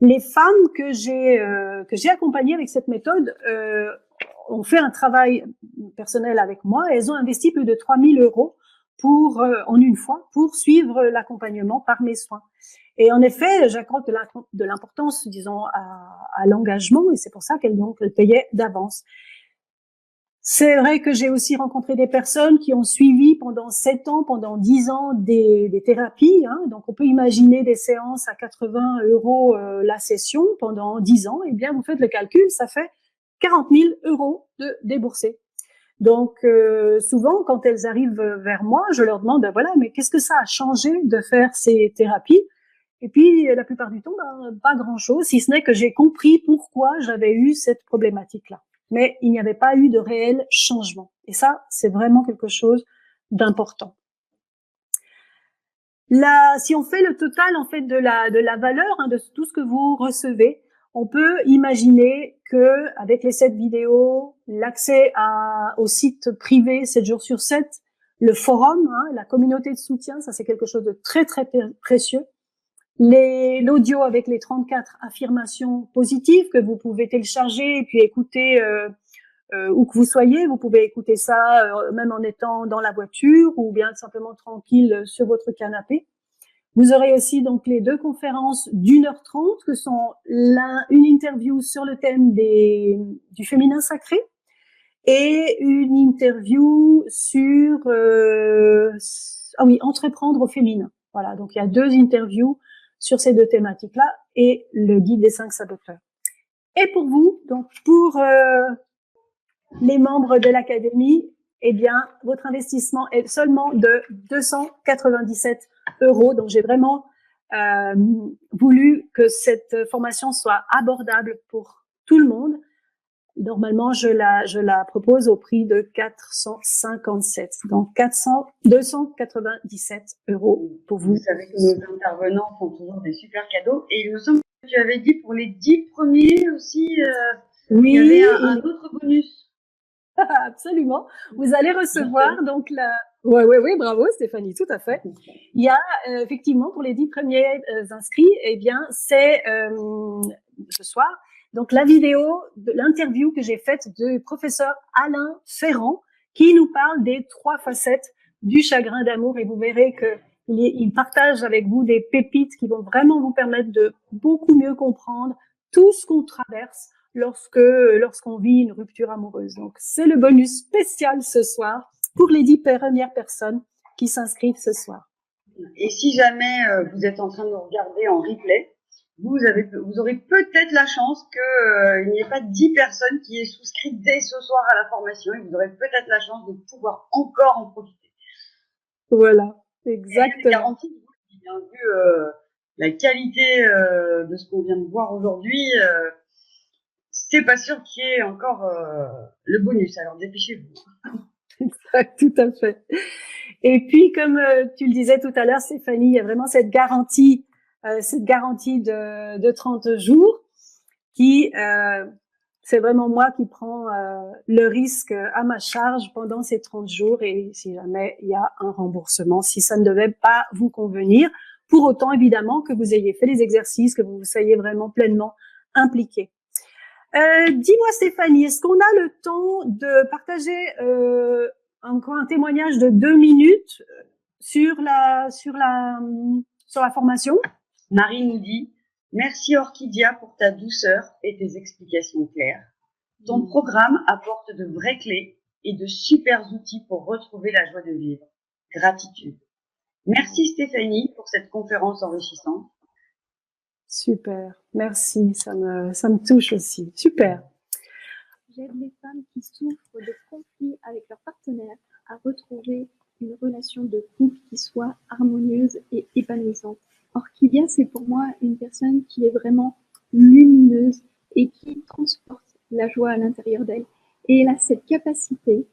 Les femmes que j'ai accompagnées avec cette méthode ont fait un travail personnel avec moi. Elles ont investi plus de 3 000 € en une fois pour suivre l'accompagnement par mes soins. Et en effet, j'accorde de l'importance, disons, à l'engagement, et c'est pour ça qu'elles payaient d'avance. C'est vrai que j'ai aussi rencontré des personnes qui ont suivi pendant 7 ans, pendant 10 ans des thérapies. Donc, on peut imaginer des séances à 80 € la session pendant 10 ans. Eh bien, vous faites le calcul, ça fait 40 000 € de déboursés. Donc, souvent, quand elles arrivent vers moi, je leur demande, voilà, mais qu'est-ce que ça a changé de faire ces thérapies? Et puis, la plupart du temps, pas grand-chose, si ce n'est que j'ai compris pourquoi j'avais eu cette problématique-là. Mais il n'y avait pas eu de réel changement. Et ça, c'est vraiment quelque chose d'important. Si on fait le total en fait de la valeur de tout ce que vous recevez, on peut imaginer que avec les 7 vidéos, l'accès au site privé 7 jours sur 7, le forum, la communauté de soutien, ça c'est quelque chose de très très précieux. L'audio avec les 34 affirmations positives que vous pouvez télécharger et puis écouter où que vous soyez. Vous pouvez écouter ça même en étant dans la voiture ou bien simplement tranquille sur votre canapé. Vous aurez aussi donc les 2 conférences d'1h30 que sont une interview sur le thème du féminin sacré et une interview sur entreprendre au féminin. Voilà, donc il y a 2 interviews sur ces 2 thématiques-là et le guide des 5 saboteurs. Et pour vous, donc pour les membres de l'académie, eh bien, votre investissement est seulement de 297 €. Donc, j'ai vraiment voulu que cette formation soit abordable pour tout le monde. Normalement, je la propose au prix de 457. Donc, 297 € pour vous. Vous savez que nos intervenants font toujours des super cadeaux. Et il me semble que tu avais dit pour les 10 premiers aussi, oui, il y avait un autre bonus. Absolument. Vous allez recevoir donc Oui, bravo Stéphanie, tout à fait. Il y a effectivement pour les 10 premiers inscrits, eh bien c'est ce soir donc la vidéo de l'interview que j'ai faite du professeur Alain Ferrand qui nous parle des 3 facettes du chagrin d'amour, et vous verrez que il partage avec vous des pépites qui vont vraiment vous permettre de beaucoup mieux comprendre tout ce qu'on traverse lorsqu'on vit une rupture amoureuse. Donc, c'est le bonus spécial ce soir. pour les 10 premières personnes qui s'inscrivent ce soir. Et si jamais vous êtes en train de nous regarder en replay, vous aurez peut-être la chance qu'il n'y ait pas 10 personnes qui aient souscrit dès ce soir à la formation et vous aurez peut-être la chance de pouvoir encore en profiter. Voilà, exactement. Garantie, bien vu la qualité de ce qu'on vient de voir aujourd'hui, c'est pas sûr qu'il y ait encore le bonus. Alors dépêchez-vous. Exact, tout à fait. Et puis, comme tu le disais tout à l'heure, Stéphanie, il y a vraiment cette garantie de 30 jours qui, c'est vraiment moi qui prends le risque à ma charge pendant ces 30 jours et si jamais il y a un remboursement, si ça ne devait pas vous convenir, pour autant évidemment que vous ayez fait les exercices, que vous soyez vraiment pleinement impliqué. Dis-moi Stéphanie, est-ce qu'on a le temps de partager encore un témoignage de 2 minutes sur la formation? Marie nous dit « Merci Orchidia pour ta douceur et tes explications claires. Ton programme apporte de vraies clés et de super outils pour retrouver la joie de vivre. Gratitude. Merci Stéphanie pour cette conférence enrichissante. » Super, merci, ça me touche aussi. Super. J'aide les femmes qui souffrent de conflits avec leur partenaire à retrouver une relation de couple qui soit harmonieuse et épanouissante. Orchidia, c'est pour moi une personne qui est vraiment lumineuse et qui transporte la joie à l'intérieur d'elle. Et elle a cette capacité,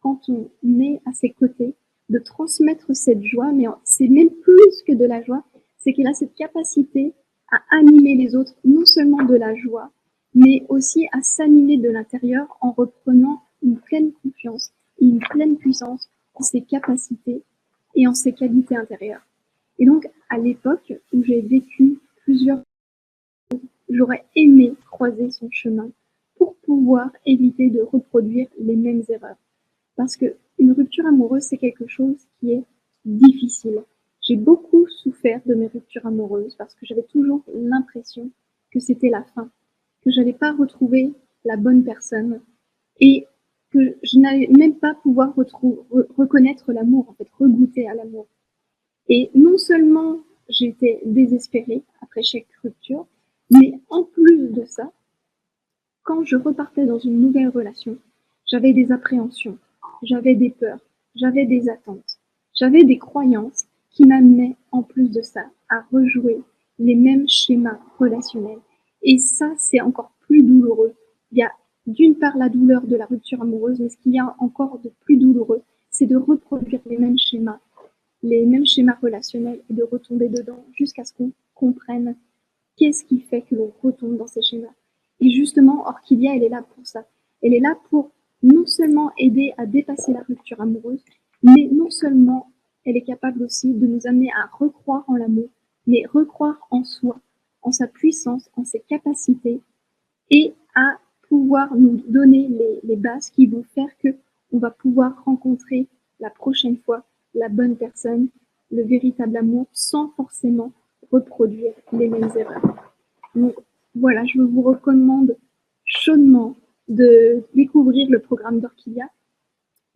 quand on est à ses côtés, de transmettre cette joie, mais c'est même plus que de la joie, c'est qu'elle a cette capacité à animer les autres, non seulement de la joie, mais aussi à s'animer de l'intérieur en reprenant une pleine confiance et une pleine puissance en ses capacités et en ses qualités intérieures. Et donc, à l'époque où j'ai vécu plusieurs, j'aurais aimé croiser son chemin pour pouvoir éviter de reproduire les mêmes erreurs. Parce que une rupture amoureuse, c'est quelque chose qui est difficile. J'ai beaucoup souffert de mes ruptures amoureuses parce que j'avais toujours l'impression que c'était la fin, que j'allais pas retrouver la bonne personne et que je n'allais même pas pouvoir reconnaître l'amour, en fait, regoûter à l'amour. Et non seulement j'étais désespérée après chaque rupture, mais en plus de ça, quand je repartais dans une nouvelle relation, j'avais des appréhensions, j'avais des peurs, j'avais des attentes, j'avais des croyances qui m'amenaient en plus de ça à rejouer les mêmes schémas relationnels. Et ça, c'est encore plus douloureux. Il y a d'une part la douleur de la rupture amoureuse, mais ce qu'il y a encore de plus douloureux, c'est de reproduire les mêmes schémas relationnels et de retomber dedans jusqu'à ce qu'on comprenne qu'est-ce qui fait que l'on retombe dans ces schémas. Et justement, Orchidia, elle est là pour ça. Elle est là pour non seulement aider à dépasser la rupture amoureuse, mais non seulement elle est capable aussi de nous amener à recroire en l'amour, mais recroire en soi, en sa puissance, en ses capacités, et à pouvoir nous donner les bases qui vont faire que on va pouvoir rencontrer la prochaine fois la bonne personne, le véritable amour, sans forcément reproduire les mêmes erreurs. Donc voilà, je vous recommande chaudement de découvrir le programme d'Orchidia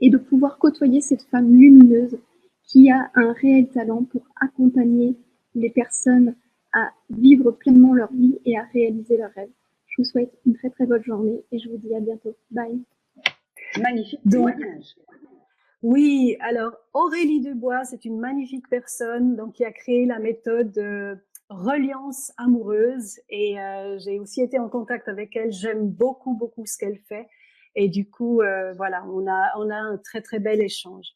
et de pouvoir côtoyer cette femme lumineuse qui a un réel talent pour accompagner les personnes à vivre pleinement leur vie et à réaliser leurs rêves. Je vous souhaite une très très bonne journée et je vous dis à bientôt. Bye. Magnifique témoignage. Oui, alors Aurélie Dubois, c'est une magnifique personne donc qui a créé la méthode reliance amoureuse et j'ai aussi été en contact avec elle. J'aime beaucoup ce qu'elle fait et du coup voilà, on a un très très bel échange.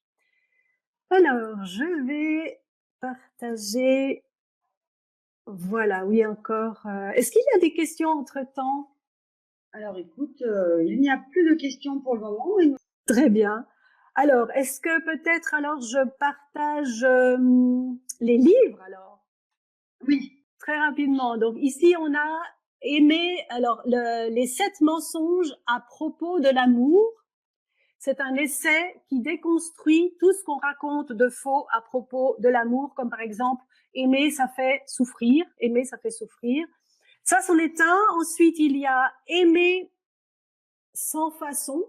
Alors, je vais partager. Voilà, oui encore. Est-ce qu'il y a des questions entre-temps? Alors écoute, il n'y a plus de questions pour le moment. Très bien. Alors, est-ce que peut-être alors je partage les livres alors? Oui. Très rapidement. Donc ici, on a aimé alors les 7 mensonges à propos de l'amour. C'est un essai qui déconstruit tout ce qu'on raconte de faux à propos de l'amour, comme par exemple aimer ça fait souffrir, aimer ça fait souffrir. Ça, c'en est un. Ensuite, il y a aimer sans façon.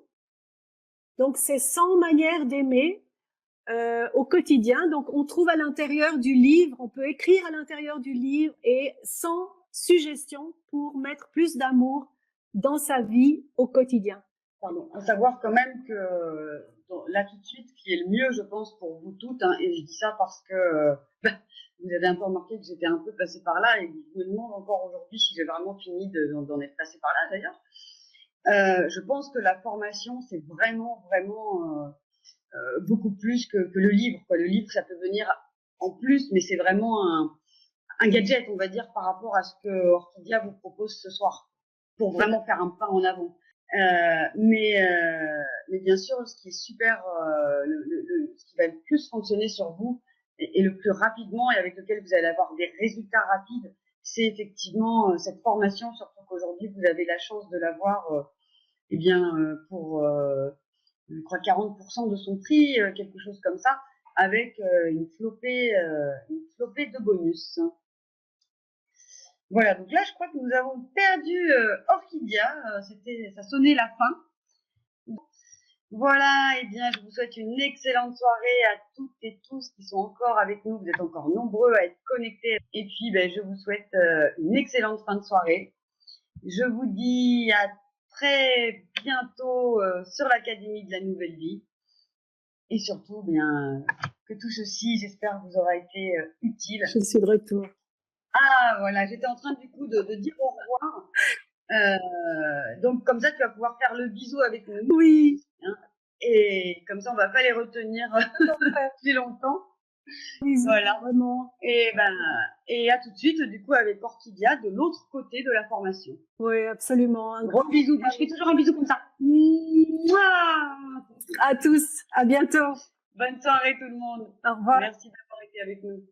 Donc, c'est 100 manières d'aimer au quotidien. Donc, on trouve à l'intérieur du livre, on peut écrire à l'intérieur du livre et 100 suggestions pour mettre plus d'amour dans sa vie au quotidien. Pardon. À savoir quand même que là tout de suite, ce qui est le mieux, je pense, pour vous toutes, hein, et je dis ça parce que vous avez un peu remarqué que j'étais un peu passée par là, et je me demande encore aujourd'hui si j'ai vraiment fini d'en être passée par là d'ailleurs. Je pense que la formation, c'est vraiment beaucoup plus que le livre, quoi. Le livre, ça peut venir en plus, mais c'est vraiment un gadget, on va dire, par rapport à ce que Orchidea vous propose ce soir, pour vraiment faire un pas en avant. Mais bien sûr, ce qui est super, ce qui va le plus fonctionner sur vous et le plus rapidement et avec lequel vous allez avoir des résultats rapides, c'est effectivement cette formation, surtout qu'aujourd'hui vous avez la chance de l'avoir, eh bien pour je crois 40% de son prix, quelque chose comme ça, avec une flopée de bonus. Voilà, donc là je crois que nous avons perdu Orchidea, ça sonnait la fin. Voilà, et bien je vous souhaite une excellente soirée à toutes et tous qui sont encore avec nous, vous êtes encore nombreux à être connectés, et puis je vous souhaite une excellente fin de soirée. Je vous dis à très bientôt sur l'Académie de la Nouvelle Vie. Et surtout, bien, que tout ceci, j'espère, vous aura été utile. Je suis de retour. Ah, voilà, j'étais en train du coup de dire au revoir. Donc, comme ça, tu vas pouvoir faire le bisou avec nous. Oui. Hein, et comme ça, on va pas les retenir plus longtemps. Bisous, voilà. Vraiment. Et à tout de suite, du coup, avec Orchidea, de l'autre côté de la formation. Oui, absolument. Un gros bisou. Je fais toujours un bisou comme ça. Mouah à tous. À bientôt. Bonne soirée tout le monde. Au revoir. Merci d'avoir été avec nous.